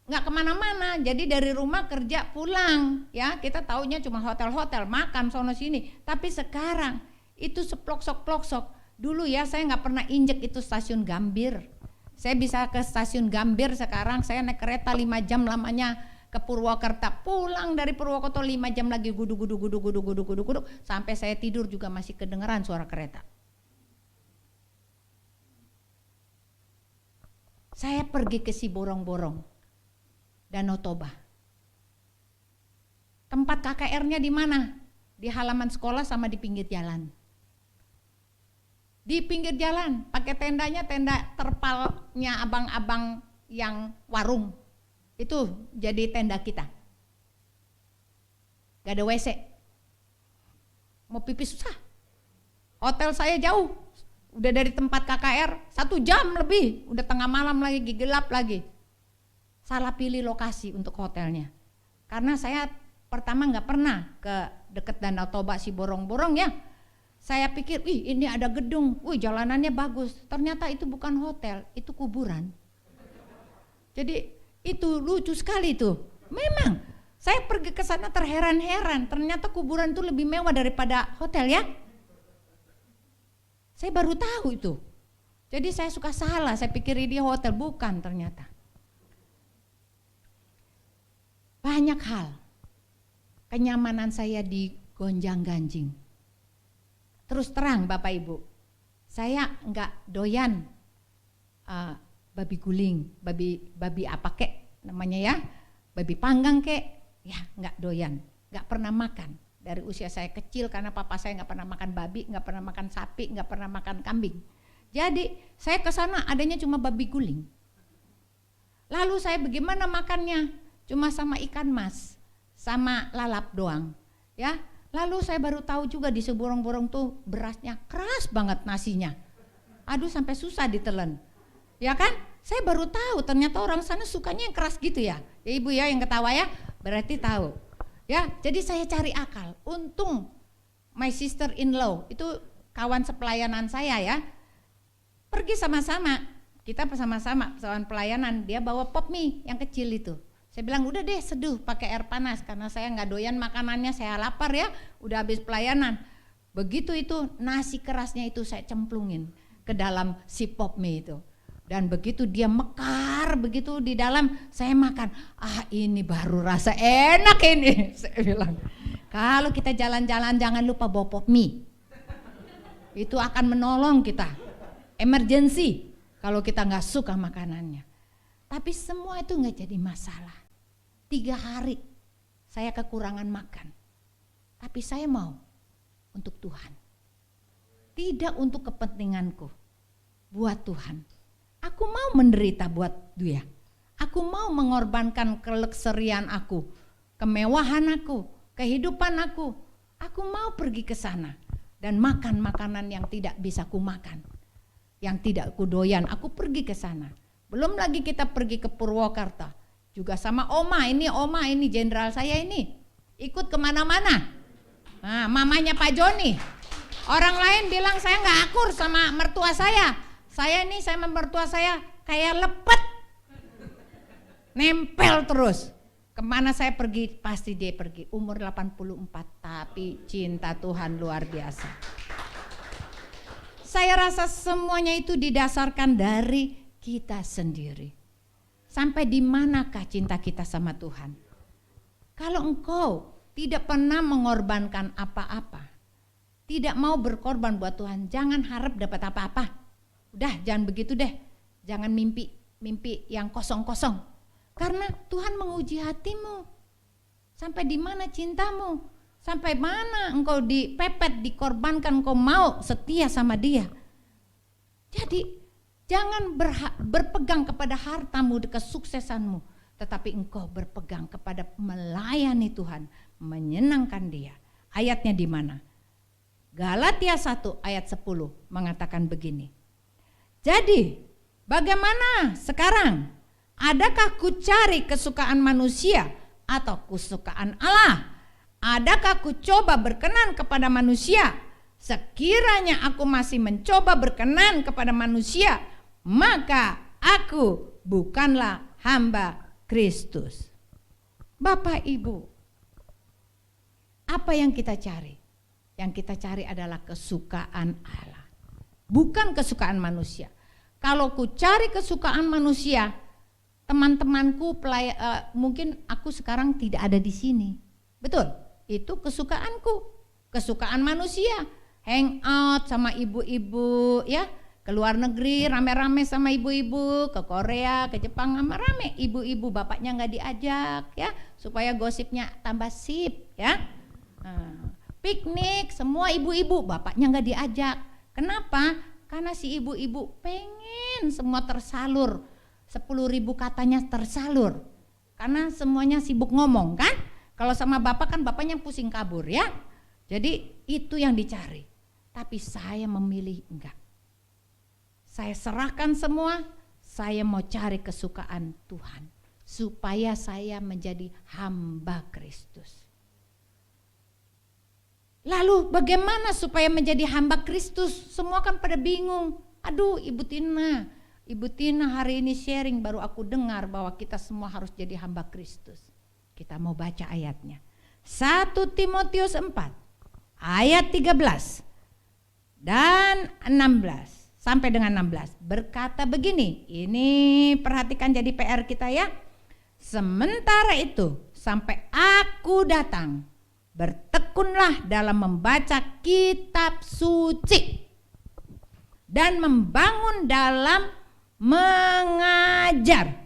nggak kemana-mana. Jadi dari rumah kerja pulang, ya kita taunya cuma hotel-hotel, makan sono sini. Tapi sekarang itu seplok-sok. Dulu ya saya nggak pernah injek itu stasiun Gambir. Saya bisa ke stasiun Gambir sekarang, saya naik kereta 5 jam lamanya ke Purwokerto, pulang dari Purwokerto 5 jam lagi guduk sampai saya tidur juga masih kedengeran suara kereta. Saya pergi ke Siborong-Borong, Danau Toba. Tempat KKR-nya di mana? Di halaman sekolah sama di pinggir jalan. Di pinggir jalan, pakai tendanya, tenda terpalnya abang-abang yang warung. Itu jadi tenda kita. Gak ada WC. Mau pipis susah. Hotel saya jauh. Udah dari tempat KKR 1 jam lebih. Udah tengah malam lagi, gelap lagi. Salah pilih lokasi untuk hotelnya. Karena saya pertama gak pernah ke deket Danau Toba Siborong-Borong ya. Saya pikir, ini ada gedung, jalanannya bagus. Ternyata itu bukan hotel, itu kuburan. Jadi itu lucu sekali tuh. Memang saya pergi ke sana terheran-heran. Ternyata kuburan itu lebih mewah daripada hotel ya. Saya baru tahu itu. Jadi saya suka salah. Saya pikir ini hotel, bukan ternyata. Banyak hal. Kenyamanan saya digonjang-ganjing. Terus terang Bapak Ibu, saya enggak doyan babi guling, babi apa kek namanya ya, babi panggang kek, ya nggak doyan, nggak pernah makan dari usia saya kecil karena papa saya nggak pernah makan babi, nggak pernah makan sapi, nggak pernah makan kambing. Jadi saya ke sana adanya cuma babi guling. Lalu saya bagaimana makannya? Cuma sama ikan mas, sama lalap doang, ya. Lalu saya baru tahu juga di Siborong-Borong tuh berasnya keras banget nasinya. Aduh sampai susah ditelan. Ya kan? Saya baru tahu ternyata orang sana sukanya yang keras gitu ya. Ya Ibu ya yang ketawa ya, berarti tahu. Ya, jadi saya cari akal. Untung my sister in law itu kawan sepelayanan saya ya. Pergi sama-sama. Kita bersama-sama kawan pelayanan, dia bawa pop mie yang kecil itu. Saya bilang udah deh seduh pakai air panas karena saya nggak doyan makanannya, saya lapar ya, udah habis pelayanan. Begitu itu nasi kerasnya itu saya cemplungin ke dalam si pop mie itu. Dan begitu dia mekar begitu di dalam saya makan, ini baru rasa enak ini. Saya bilang, kalau kita jalan-jalan jangan lupa bawa pop mie. Itu akan menolong kita, emergency kalau kita nggak suka makanannya. Tapi semua itu nggak jadi masalah. 3 hari saya kekurangan makan, tapi saya mau untuk Tuhan, tidak untuk kepentinganku, buat Tuhan. Aku mau menderita buat Dia. Aku mau mengorbankan kelekserian aku, kemewahan aku, kehidupan aku. Aku mau pergi ke sana dan makan makanan yang tidak bisa ku makan, yang tidak ku doyan. Aku pergi ke sana. Belum lagi kita pergi ke Purwokerto, juga sama Oma ini jenderal saya ini, ikut kemana-mana. Nah, mamanya Pak Joni. Orang lain bilang saya nggak akur sama mertua saya. Saya sama mertua saya kayak lepet, nempel terus. Kemana saya pergi pasti dia pergi. Umur 84 tapi cinta Tuhan luar biasa. Saya rasa semuanya itu didasarkan dari kita sendiri. Sampai di manakah cinta kita sama Tuhan? Kalau engkau tidak pernah mengorbankan apa-apa, tidak mau berkorban buat Tuhan, jangan harap dapat apa-apa. Udah jangan begitu deh. Jangan mimpi yang kosong-kosong. Karena Tuhan menguji hatimu. Sampai di mana cintamu? Sampai mana engkau dipepet, dikorbankan, engkau mau setia sama Dia. Jadi jangan berpegang kepada hartamu, kesuksesanmu, tetapi engkau berpegang kepada melayani Tuhan, menyenangkan Dia. Ayatnya di mana? Galatia 1 ayat 10 mengatakan begini. Jadi, bagaimana sekarang? Adakah ku cari kesukaan manusia atau kesukaan Allah? Adakah ku coba berkenan kepada manusia? Sekiranya aku masih mencoba berkenan kepada manusia, maka aku bukanlah hamba Kristus. Bapak Ibu, apa yang kita cari? Yang kita cari adalah kesukaan Allah, bukan kesukaan manusia. Kalau ku cari kesukaan manusia, teman-temanku, mungkin aku sekarang tidak ada di sini. Betul, itu kesukaanku, kesukaan manusia. Hangout sama ibu-ibu ya, ke luar negeri rame-rame sama ibu-ibu, ke Korea, ke Jepang rame ibu-ibu, bapaknya nggak diajak ya, supaya gosipnya tambah sip ya. Piknik semua ibu-ibu, bapaknya nggak diajak. Kenapa? Karena si ibu-ibu pengen semua tersalur, 10.000 katanya tersalur. Karena semuanya sibuk ngomong kan. Kalau sama bapak kan bapaknya pusing kabur ya. Jadi itu yang dicari. Tapi saya memilih enggak. Saya serahkan semua, saya mau cari kesukaan Tuhan. Supaya saya menjadi hamba Kristus. Lalu bagaimana supaya menjadi hamba Kristus? Semua kan pada bingung. Aduh Ibu Tina hari ini sharing baru aku dengar bahwa kita semua harus jadi hamba Kristus. Kita mau baca ayatnya. 1 Timotius 4 ayat 13 dan 16 sampai dengan 16 berkata begini. Ini perhatikan jadi PR kita ya. Sementara itu sampai aku datang, bertekunlah dalam membaca kitab suci dan membangun dalam mengajar.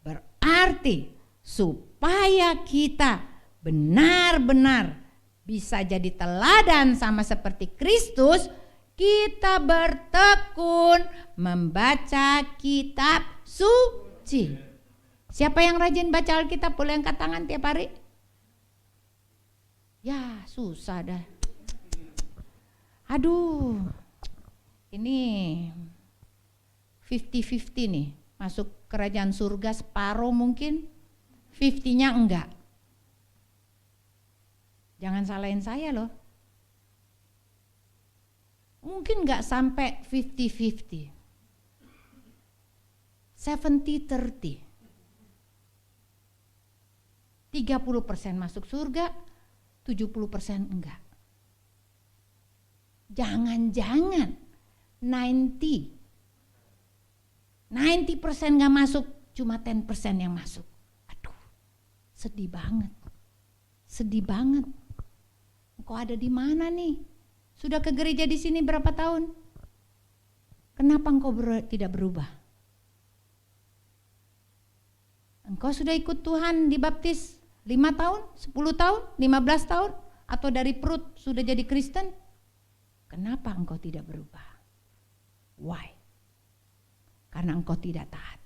Berarti supaya kita benar-benar bisa jadi teladan sama seperti Kristus, kita bertekun membaca kitab suci. Siapa yang rajin baca Alkitab boleh angkat tangan tiap hari? Ya susah dah. Aduh, ini 50-50 nih. Masuk kerajaan surga separuh mungkin, 50-nya enggak. Jangan salahin saya loh. Mungkin enggak sampai 50-50. 70-30. 30% masuk surga, 70% enggak. Jangan-jangan 90% enggak masuk, cuma 10% yang masuk. Aduh, sedih banget. Sedih banget. Engkau ada di mana nih? Sudah ke gereja di sini berapa tahun? Kenapa engkau tidak berubah? Engkau sudah ikut Tuhan dibaptis 5 tahun, 10 tahun, 15 tahun, atau dari perut sudah jadi Kristen? Kenapa engkau tidak berubah? Why? Karena engkau tidak taat.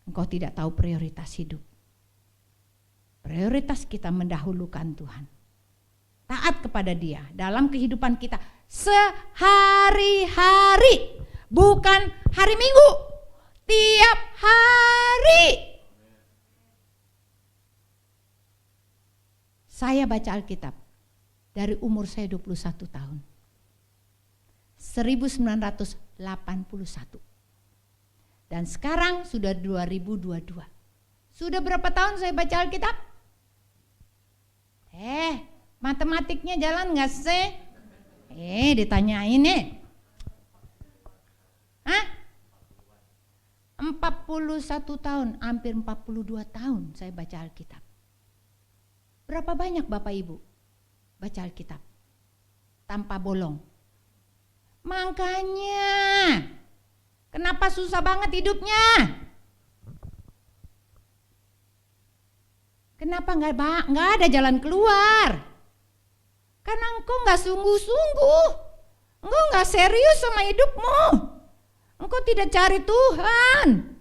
Engkau tidak tahu prioritas hidup. Prioritas kita mendahulukan Tuhan. Taat kepada Dia dalam kehidupan kita sehari-hari, bukan hari Minggu, tiap hari. Saya baca Alkitab dari umur saya 21 tahun. 1981. Dan sekarang sudah 2022. Sudah berapa tahun saya baca Alkitab? Matematiknya jalan gak sih? Ditanyain nih. 41 tahun, hampir 42 tahun saya baca Alkitab. Berapa banyak Bapak Ibu baca Alkitab tanpa bolong? Makanya kenapa susah banget hidupnya? Kenapa nggak ada jalan keluar? Karena engkau nggak sungguh-sungguh, engkau nggak serius sama hidupmu, engkau tidak cari Tuhan,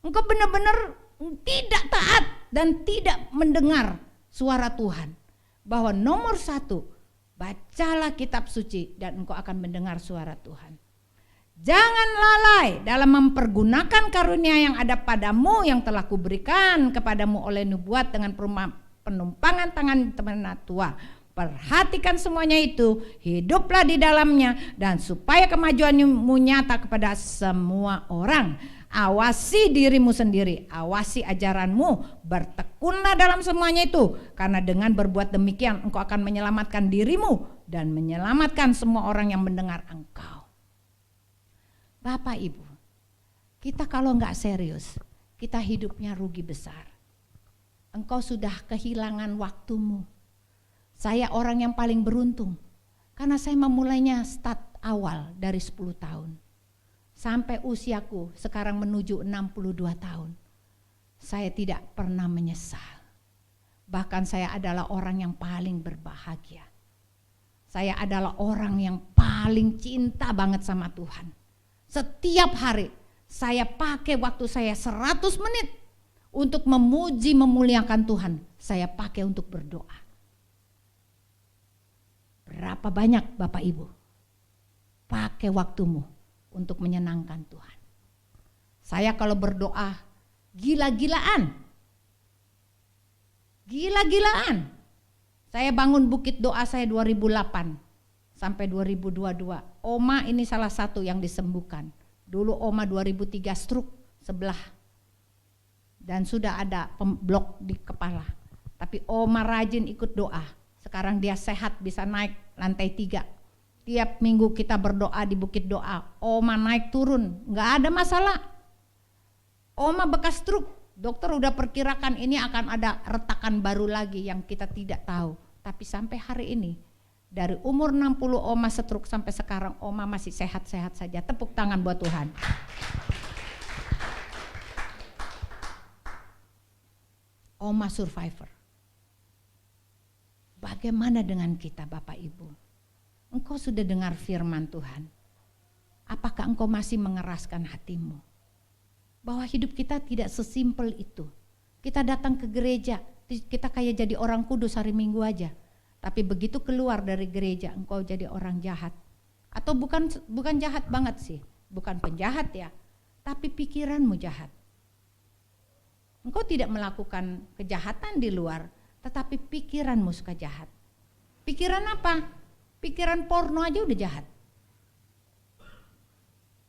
engkau benar-benar tidak taat dan tidak mendengar suara Tuhan. Bahwa nomor 1, bacalah kitab suci dan engkau akan mendengar suara Tuhan. Jangan lalai dalam mempergunakan karunia yang ada padamu yang telah kuberikan kepadamu oleh nubuat dengan penumpangan tangan teman tua. Perhatikan semuanya itu, hiduplah di dalamnya dan supaya kemajuanmu nyata kepada semua orang. Awasi dirimu sendiri, awasi ajaranmu, bertekunlah dalam semuanya itu. Karena dengan berbuat demikian engkau akan menyelamatkan dirimu dan menyelamatkan semua orang yang mendengar engkau. Bapak Ibu, Kita kalau nggak serius, kita hidupnya rugi besar. Engkau sudah kehilangan waktumu. Saya orang yang paling beruntung, karena saya memulainya start awal dari 10 tahun. Sampai usiaku sekarang menuju 62 tahun. Saya tidak pernah menyesal. Bahkan saya adalah orang yang paling berbahagia. Saya adalah orang yang paling cinta banget sama Tuhan. Setiap hari saya pakai waktu saya 100 menit untuk memuji, memuliakan Tuhan. Saya pakai untuk berdoa. Berapa banyak Bapak Ibu pakai waktumu untuk menyenangkan Tuhan? Saya kalau berdoa gila-gilaan. Gila-gilaan. Saya bangun bukit doa saya 2008 sampai 2022. Oma ini salah satu yang disembuhkan. Dulu Oma 2003 stroke sebelah. Dan sudah ada blok di kepala. Tapi Oma rajin ikut doa. Sekarang dia sehat, bisa naik lantai 3. Tiap minggu kita berdoa di bukit doa. Oma naik turun, gak ada masalah. Oma bekas stroke. Dokter udah perkirakan ini akan ada retakan baru lagi yang kita tidak tahu. Tapi sampai hari ini, dari umur 60 Oma stroke sampai sekarang Oma masih sehat-sehat saja. Tepuk tangan buat Tuhan. Oma survivor. Bagaimana dengan kita Bapak Ibu? Engkau sudah dengar firman Tuhan. Apakah engkau masih mengeraskan hatimu? Bahwa hidup kita tidak sesimpel itu. Kita datang ke gereja, kita kayak jadi orang kudus hari Minggu aja. Tapi begitu keluar dari gereja, engkau jadi orang jahat. Atau bukan jahat banget sih, bukan penjahat ya, tapi pikiranmu jahat. Engkau tidak melakukan kejahatan di luar, tetapi pikiranmu suka jahat. Pikiran apa? Pikiran porno aja udah jahat.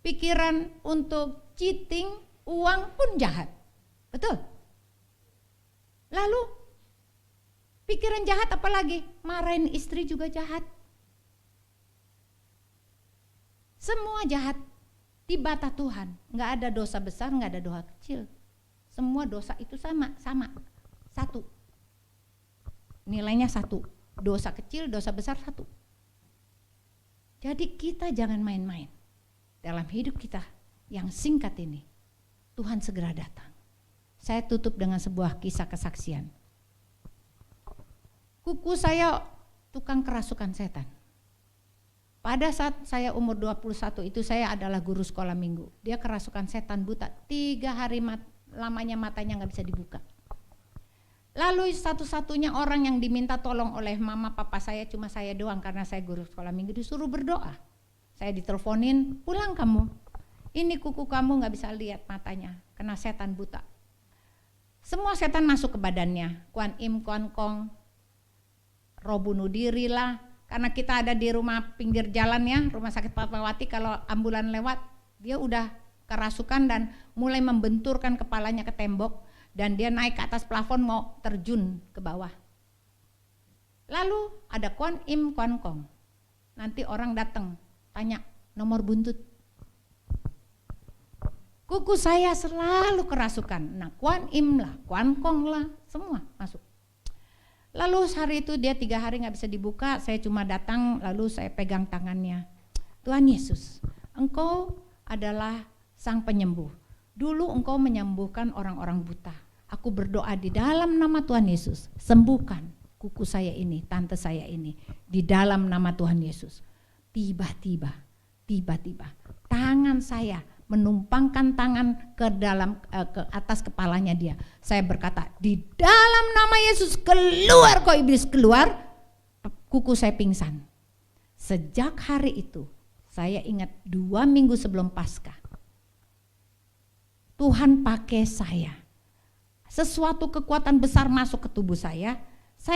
Pikiran untuk cheating, uang pun jahat. Betul? Lalu pikiran jahat apalagi? Marahin istri juga jahat. Semua jahat di mata Tuhan. Nggak ada dosa besar, nggak ada dosa kecil. Semua dosa itu sama. Satu. Nilainya satu. Dosa kecil, dosa besar satu. Jadi kita jangan main-main. Dalam hidup kita yang singkat ini, Tuhan segera datang. Saya tutup dengan sebuah kisah kesaksian. Kuku saya tukang kerasukan setan. Pada saat saya umur 21 itu saya adalah guru sekolah minggu. Dia kerasukan setan buta. 3 hari lamanya matanya gak bisa dibuka. Lalu satu-satunya orang yang diminta tolong oleh mama papa saya cuma saya doang karena saya guru sekolah minggu, disuruh berdoa. Saya diteleponin, pulang kamu. Ini kuku kamu gak bisa lihat matanya, kena setan buta. Semua setan masuk ke badannya, Kuan Im, Kuan Kong, roh bunuh diri lah. Karena kita ada di rumah pinggir jalan ya, rumah sakit Fatmawati, kalau ambulan lewat, dia udah kerasukan dan mulai membenturkan kepalanya ke tembok. Dan dia naik ke atas plafon mau terjun ke bawah. Lalu ada Kuan Im, Kuan Kong. Nanti orang datang, tanya nomor buntut. Kuku saya selalu kerasukan. Nah Kuan Im lah, Kuan Kong lah, semua masuk. Lalu hari itu dia 3 hari gak bisa dibuka, saya cuma datang lalu saya pegang tangannya. Tuhan Yesus, Engkau adalah Sang Penyembuh. Dulu Engkau menyembuhkan orang-orang buta. Aku berdoa di dalam nama Tuhan Yesus, sembuhkan kuku saya ini, tante saya ini, di dalam nama Tuhan Yesus. Tiba-tiba, tangan saya menumpangkan tangan ke atas kepalanya dia. Saya berkata, di dalam nama Yesus keluar kau iblis, keluar. Kuku saya pingsan. Sejak hari itu, saya ingat 2 minggu sebelum Paskah. Tuhan pakai saya. Sesuatu kekuatan besar masuk ke tubuh saya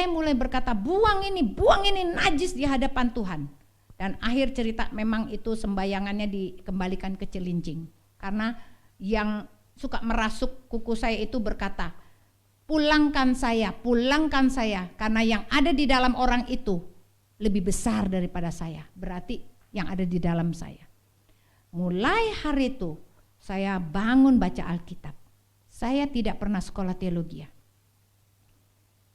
mulai berkata buang ini najis di hadapan Tuhan. Dan akhir cerita memang itu sembayangannya dikembalikan ke Cilincing. Karena yang suka merasuk kuku saya itu berkata, pulangkan saya, karena yang ada di dalam orang itu lebih besar daripada saya. Berarti yang ada di dalam saya. Mulai hari itu saya bangun baca Alkitab. Saya tidak pernah sekolah teologi.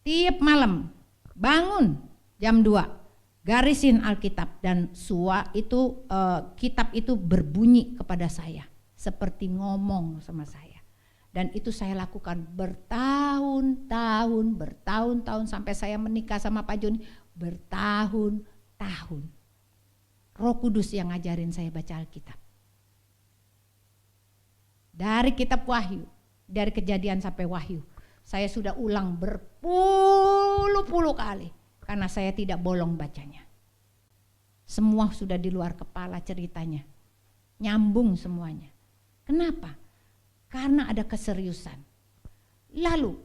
Tiap malam bangun jam 2, garisin Alkitab dan kitab itu berbunyi kepada saya seperti ngomong sama saya. Dan itu saya lakukan bertahun-tahun sampai saya menikah sama Pak Joni, bertahun-tahun. Roh Kudus yang ngajarin saya baca Alkitab. Dari kitab Wahyu, dari Kejadian sampai Wahyu, saya sudah ulang berpuluh-puluh kali karena saya tidak bolong bacanya. Semua sudah di luar kepala ceritanya, nyambung semuanya. Kenapa? Karena ada keseriusan. Lalu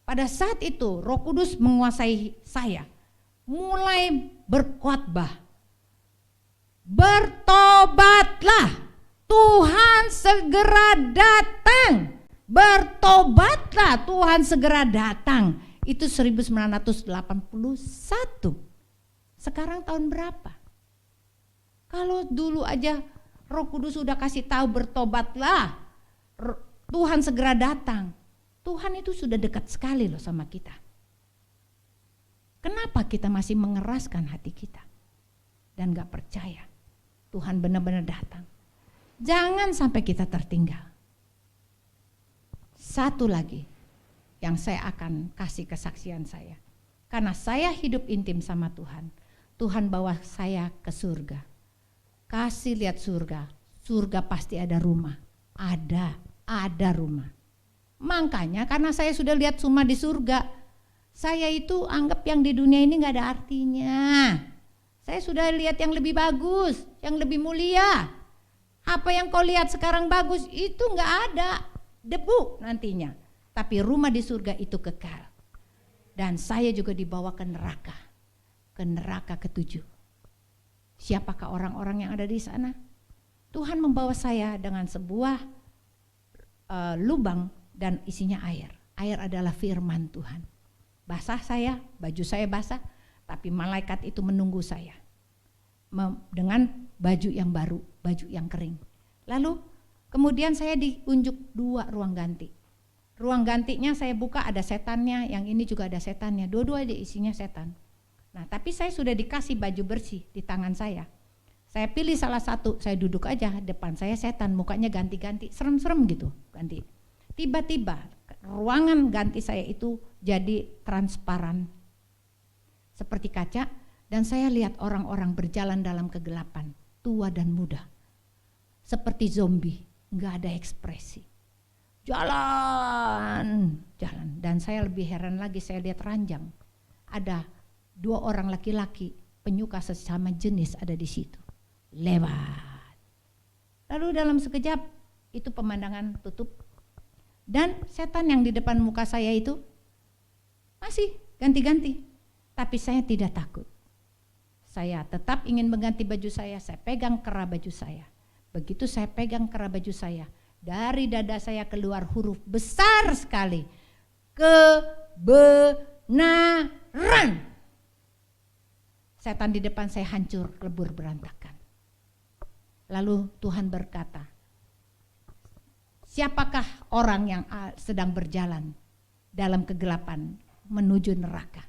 pada saat itu Roh Kudus menguasai saya, mulai berkhotbah. Bertobatlah, Tuhan segera datang. Bertobatlah, Tuhan segera datang. Itu 1981. Sekarang tahun berapa? Kalau dulu aja Roh Kudus sudah kasih tahu bertobatlah, Tuhan segera datang. Tuhan itu sudah dekat sekali loh sama kita. Kenapa kita masih mengeraskan hati kita dan gak percaya Tuhan benar-benar datang? Jangan sampai kita tertinggal. Satu lagi yang saya akan kasih kesaksian saya. Karena saya hidup intim sama Tuhan. Tuhan bawa saya ke surga. Kasih lihat surga. Surga pasti ada rumah. Ada rumah. Makanya karena saya sudah lihat rumah di surga, saya itu anggap yang di dunia ini gak ada artinya. Saya sudah lihat yang lebih bagus, yang lebih mulia. Apa yang kau lihat sekarang bagus itu gak ada, debu nantinya. Tapi rumah di surga itu kekal. Dan saya juga dibawa ke neraka ke-7. Siapakah orang-orang yang ada di sana? Tuhan membawa saya dengan sebuah lubang dan isinya air. Air adalah firman Tuhan. Basah saya, baju saya basah, tapi malaikat itu menunggu saya dengan baju yang baru, baju yang kering. Lalu kemudian saya diunjuk 2 ruang ganti. Ruang gantinya saya buka, ada setannya, yang ini juga ada setannya, dua-dua isinya setan. Nah, tapi saya sudah dikasih baju bersih di tangan saya. Saya pilih salah satu, saya duduk aja, depan saya setan, mukanya ganti-ganti, serem-serem gitu, ganti. Tiba-tiba ruangan ganti saya itu jadi transparan seperti kaca, dan saya lihat orang-orang berjalan dalam kegelapan, tua dan muda, seperti zombie, nggak ada ekspresi, jalan, dan saya lebih heran lagi, saya lihat ranjang, ada 2 orang laki-laki penyuka sesama jenis ada di situ. Lewat. Lalu dalam sekejap itu pemandangan tutup dan setan yang di depan muka saya itu masih ganti-ganti. Tapi saya tidak takut. Saya tetap ingin mengganti baju saya pegang kera baju saya. Begitu saya pegang kera baju saya, dari dada saya keluar huruf besar sekali. Kebenaran. Setan di depan saya hancur, lebur, berantakan. Lalu Tuhan berkata, siapakah orang yang sedang berjalan dalam kegelapan menuju neraka?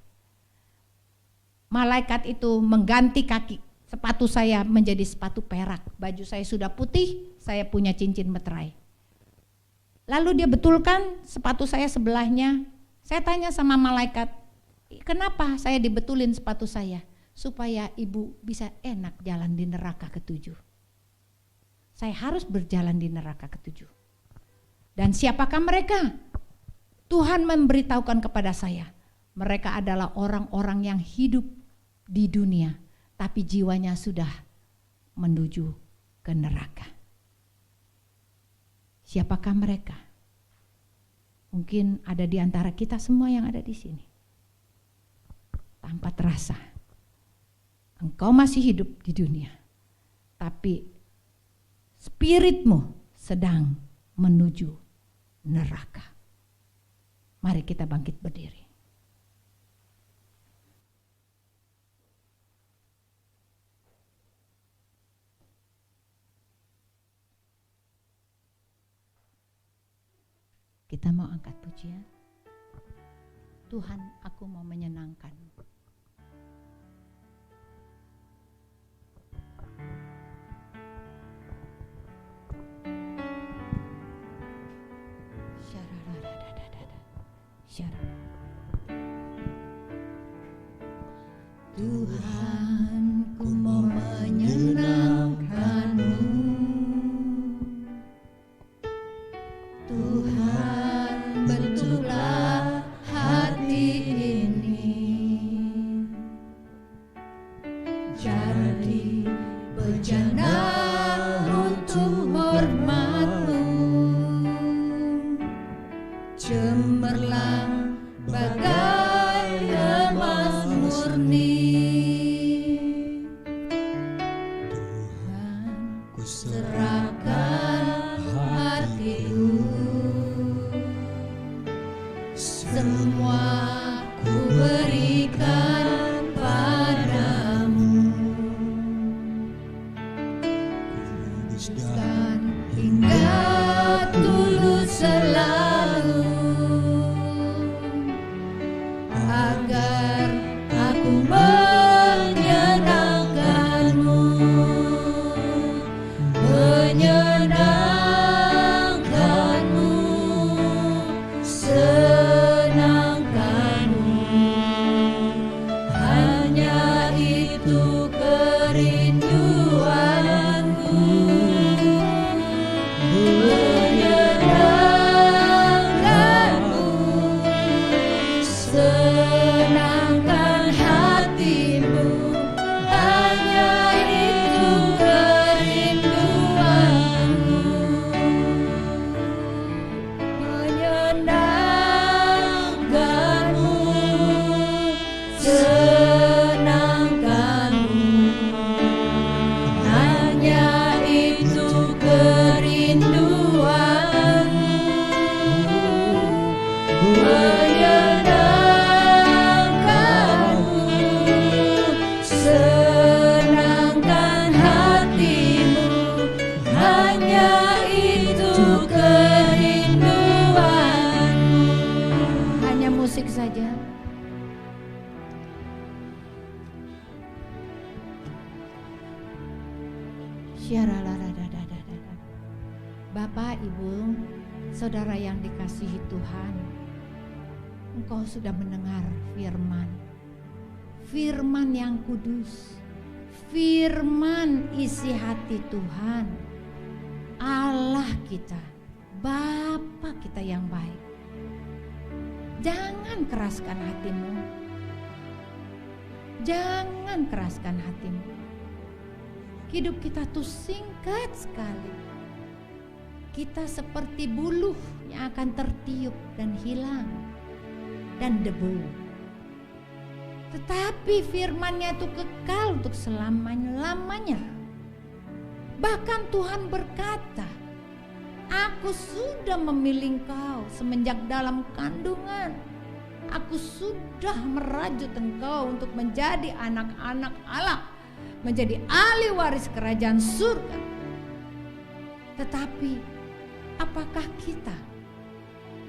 Malaikat itu mengganti kaki sepatu saya menjadi sepatu perak. Baju saya sudah putih, saya punya cincin meterai. Lalu dia betulkan sepatu saya sebelahnya. Saya tanya sama malaikat, kenapa saya dibetulin sepatu saya? Supaya ibu bisa enak jalan di neraka ke-7. Saya harus berjalan di neraka ke-7. Dan siapakah mereka? Tuhan memberitahukan kepada saya, mereka adalah orang-orang yang hidup di dunia, tapi jiwanya sudah menuju ke neraka. Siapakah mereka? Mungkin ada di antara kita semua yang ada di sini. Tanpa terasa, engkau masih hidup di dunia, tapi spiritmu sedang menuju neraka. Mari kita bangkit berdiri. Kita mau angkat pujian. Tuhan, aku mau menyenangkan-Mu. Tuhan, ku mau menyenangkan-Mu. Tuhan, bentuklah hati ini jadi bejana untuk hormat-Mu, cemerlang bagai emas murni. Tuhan, ku serahkan hatiku, semua ku berikan padamu. Kuduskan hingga tulus selalu, agar aku menyenangkan-Mu, menyenangkan-Mu, senangkan-Mu. Hanya itu kerinduanku, menyenangkan-Mu, senangkan hati-Mu. Hanya itu kerinduanku, menyenangkan-Mu, senangkan-Mu. Hanya itu kerinduanku, menyenangkan-Mu, senangkan hati-Mu. Hanya itu kerinduanku. Hanya musik saja. Bapak, Ibu, Saudara yang dikasihi Tuhan, Engkau sudah mendengar firman, firman yang kudus, firman isi hati Tuhan, Allah kita, Bapa kita yang baik. Jangan keraskan hatimu, jangan keraskan hatimu. Hidup kita tuh singkat sekali. Kita seperti buluh yang akan tertiup dan hilang, dan debu. Tetapi firman-Nya itu kekal untuk selama-lamanya. Bahkan Tuhan berkata, aku sudah memilih engkau semenjak dalam kandungan. Aku sudah merajut engkau untuk menjadi anak-anak Allah, menjadi ahli waris kerajaan surga. Tetapi apakah kita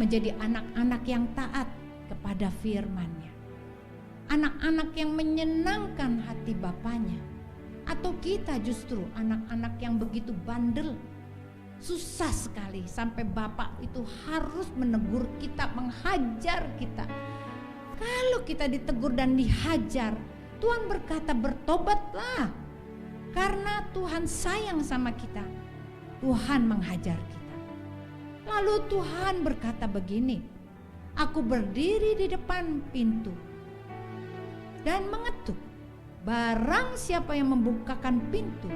menjadi anak-anak yang taat kepada firman-Nya? Anak-anak yang menyenangkan hati Bapaknya? Atau kita justru anak-anak yang begitu bandel? Susah sekali sampai Bapak itu harus menegur kita, menghajar kita. Kalau kita ditegur dan dihajar, Tuhan berkata bertobatlah. Karena Tuhan sayang sama kita, Tuhan menghajar kita. Lalu Tuhan berkata begini, aku berdiri di depan pintu dan mengetuk. Barang siapa yang membukakan pintu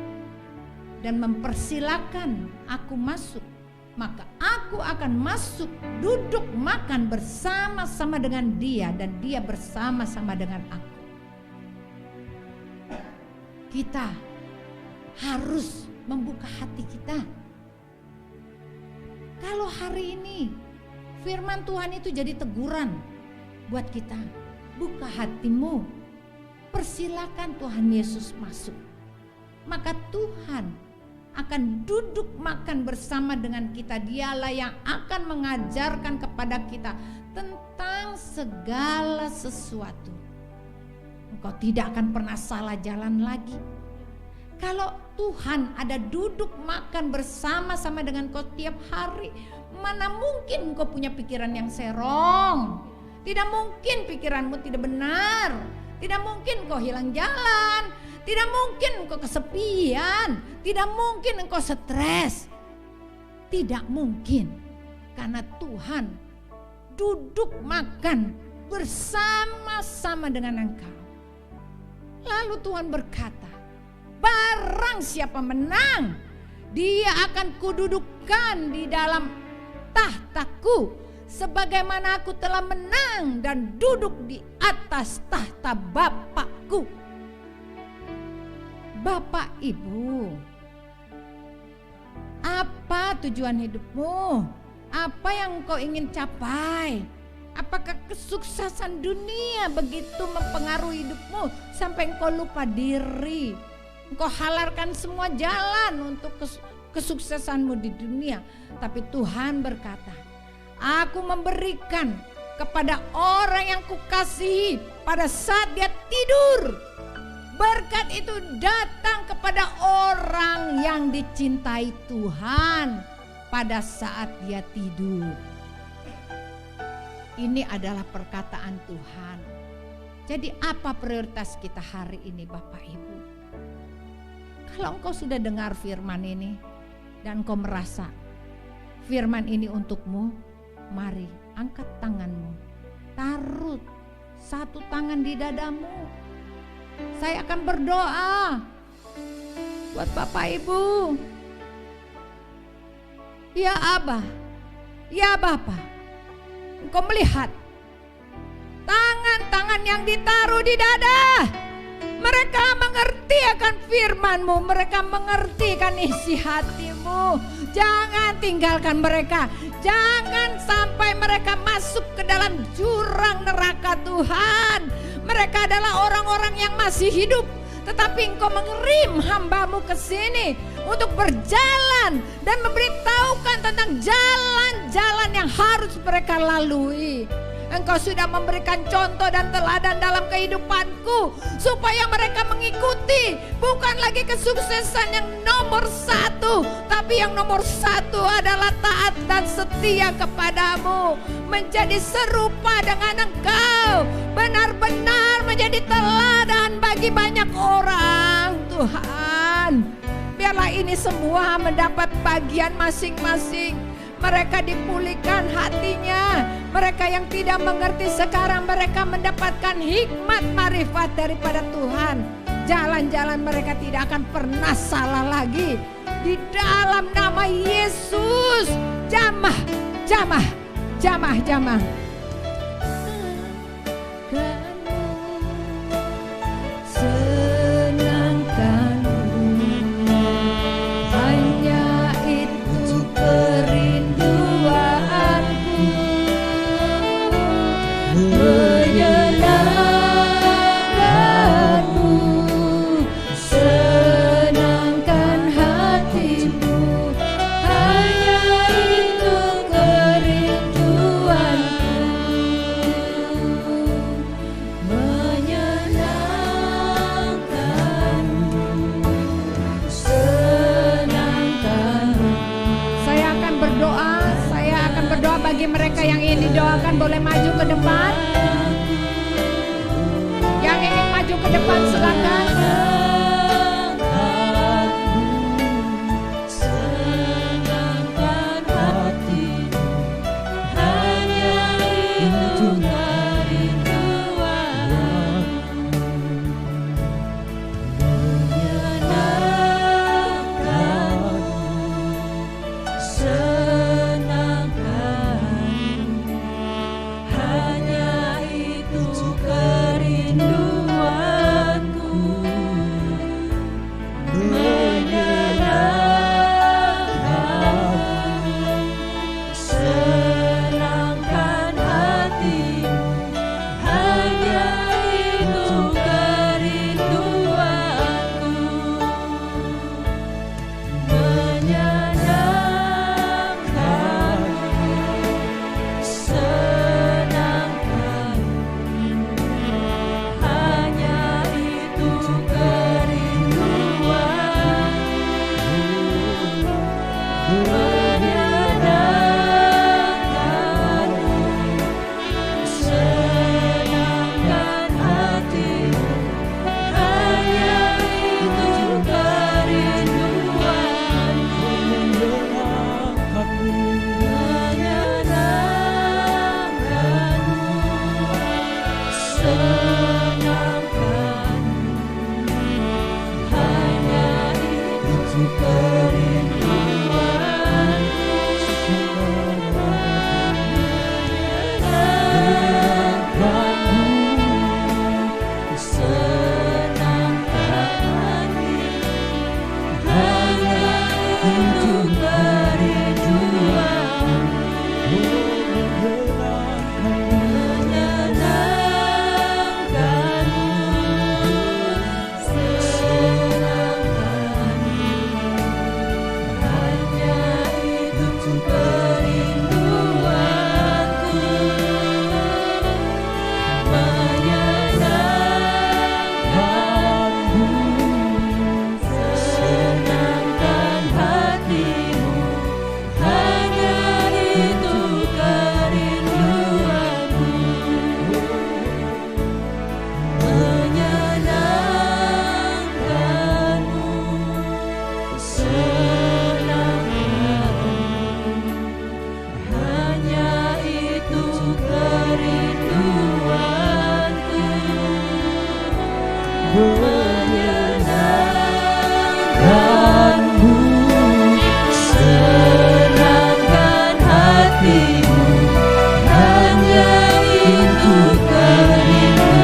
dan mempersilakan aku masuk, maka aku akan masuk, duduk makan bersama-sama dengan dia, dan dia bersama-sama dengan aku. Kita harus membuka hati kita. Kalau hari ini firman Tuhan itu jadi teguran buat kita, buka hatimu, persilakan Tuhan Yesus masuk. Maka Tuhan akan duduk makan bersama dengan kita. Dialah yang akan mengajarkan kepada kita tentang segala sesuatu. Engkau tidak akan pernah salah jalan lagi. Kalau Tuhan ada duduk makan bersama-sama dengan kau tiap hari, mana mungkin engkau punya pikiran yang serong. Tidak mungkin pikiranmu tidak benar. Tidak mungkin engkau hilang jalan. Tidak mungkin engkau kesepian. Tidak mungkin engkau stres. Tidak mungkin. Karena Tuhan duduk makan bersama-sama dengan engkau. Lalu Tuhan berkata, barang siapa menang, dia akan kududukkan di dalam tahtaku, sebagaimana aku telah menang dan duduk di atas tahta Bapakku. Bapak Ibu, apa tujuan hidupmu? Apa yang kau ingin capai? Apakah kesuksesan dunia begitu mempengaruhi hidupmu sampai engkau lupa diri? Engkau halalkan semua jalan untuk kesuksesanmu di dunia. Tapi Tuhan berkata, aku memberikan kepada orang yang kukasihi pada saat dia tidur. Berkat itu datang kepada orang yang dicintai Tuhan pada saat dia tidur. Ini adalah perkataan Tuhan. Jadi apa prioritas kita hari ini Bapak Ibu? Kalau engkau sudah dengar firman ini dan engkau merasa firman ini untukmu, mari angkat tanganmu, taruh satu tangan di dadamu. Saya akan berdoa buat Bapak Ibu. Ya Abah, ya Bapa, engkau melihat tangan-tangan yang ditaruh di dada. Mereka mengerti akan firman-Mu, mereka mengerti akan isi hati-Mu. Jangan tinggalkan mereka, jangan sampai mereka masuk ke dalam jurang neraka Tuhan. Mereka adalah orang-orang yang masih hidup, tetapi Engkau mengirim hamba-Mu ke sini untuk berjalan dan memberitahukan tentang jalan-jalan yang harus mereka lalui. Engkau sudah memberikan contoh dan teladan dalam kehidupanku supaya mereka mengikuti. Bukan lagi kesuksesan yang nomor satu, tapi yang nomor satu adalah taat dan setia kepadamu, menjadi serupa dengan Engkau, benar-benar menjadi teladan bagi banyak orang. Tuhan, biarlah ini semua mendapat bagian masing-masing. Mereka dipulihkan hatinya. Mereka yang tidak mengerti sekarang mereka mendapatkan hikmat marifat daripada Tuhan. Jalan-jalan mereka tidak akan pernah salah lagi. Di dalam nama Yesus. Jamah, jamah, jamah, jamah. Bagi mereka yang ingin didoakan boleh maju ke depan. Yang ingin maju ke depan silakan. Senangkan hatimu, hanya itu kerinduanmu. Menyenangkanmu, hanya itu kerinduanku. hatimu, hanya itu kerinduanku.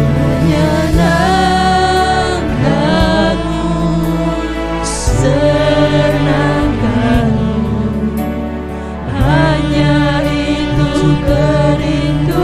Menyenangkanmu, senangkanmu, hanya itu kerinduanku.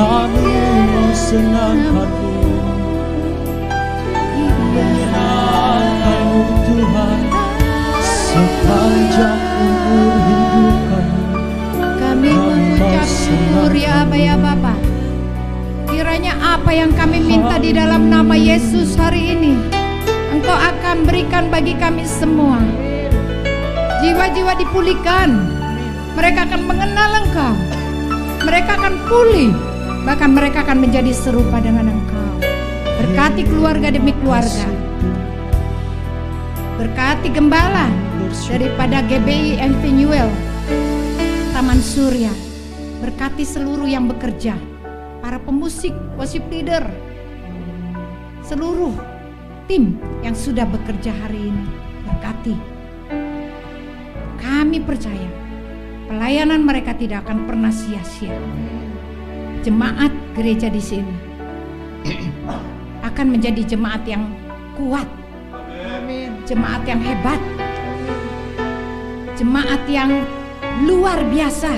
Kami senangkanmu, menyenangkanmu Tuhan, sepanjang umur hidup kami. Kami mengucap syukur ya Aba ya Bapa. Kiranya apa yang kami minta di dalam nama Yesus hari ini, Engkau akan berikan bagi kami semua. Jiwa-jiwa dipulihkan, mereka akan mengenal Engkau, mereka akan pulih, bahkan mereka akan menjadi serupa dengan Engkau. Berkati keluarga demi keluarga, berkati gembala daripada GBI Emmanuel Taman Surya, berkati seluruh yang bekerja, para pemusik, worship leader, seluruh tim yang sudah bekerja hari ini. Berkati, kami percaya pelayanan mereka tidak akan pernah sia-sia. Jemaat gereja di sini akan menjadi jemaat yang kuat, jemaat yang hebat, jemaat yang luar biasa,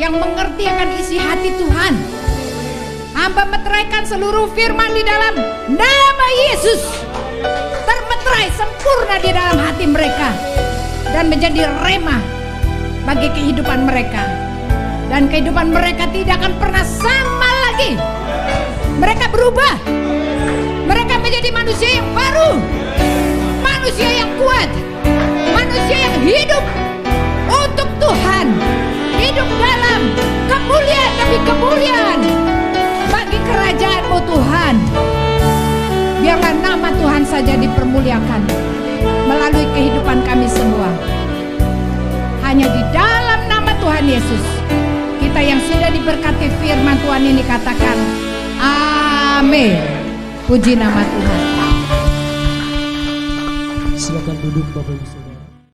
yang mengerti akan isi hati Tuhan. Hamba meteraikan seluruh firman di dalam nama Yesus, termeterai sempurna di dalam hati mereka dan menjadi rema bagi kehidupan mereka. Dan kehidupan mereka tidak akan pernah sama lagi. Mereka berubah, mereka menjadi manusia yang baru, manusia yang kuat, manusia yang hidup untuk Tuhan, hidup dalam kemuliaan demi kemuliaan bagi kerajaan-Mu Tuhan. Biarlah nama Tuhan saja dipermuliakan melalui kehidupan kami semua. Hanya di dalam nama Tuhan Yesus, kita yang sudah diberkati firman Tuhan ini katakan amin. Puji nama Tuhan. Silakan duduk Bapak Ibu.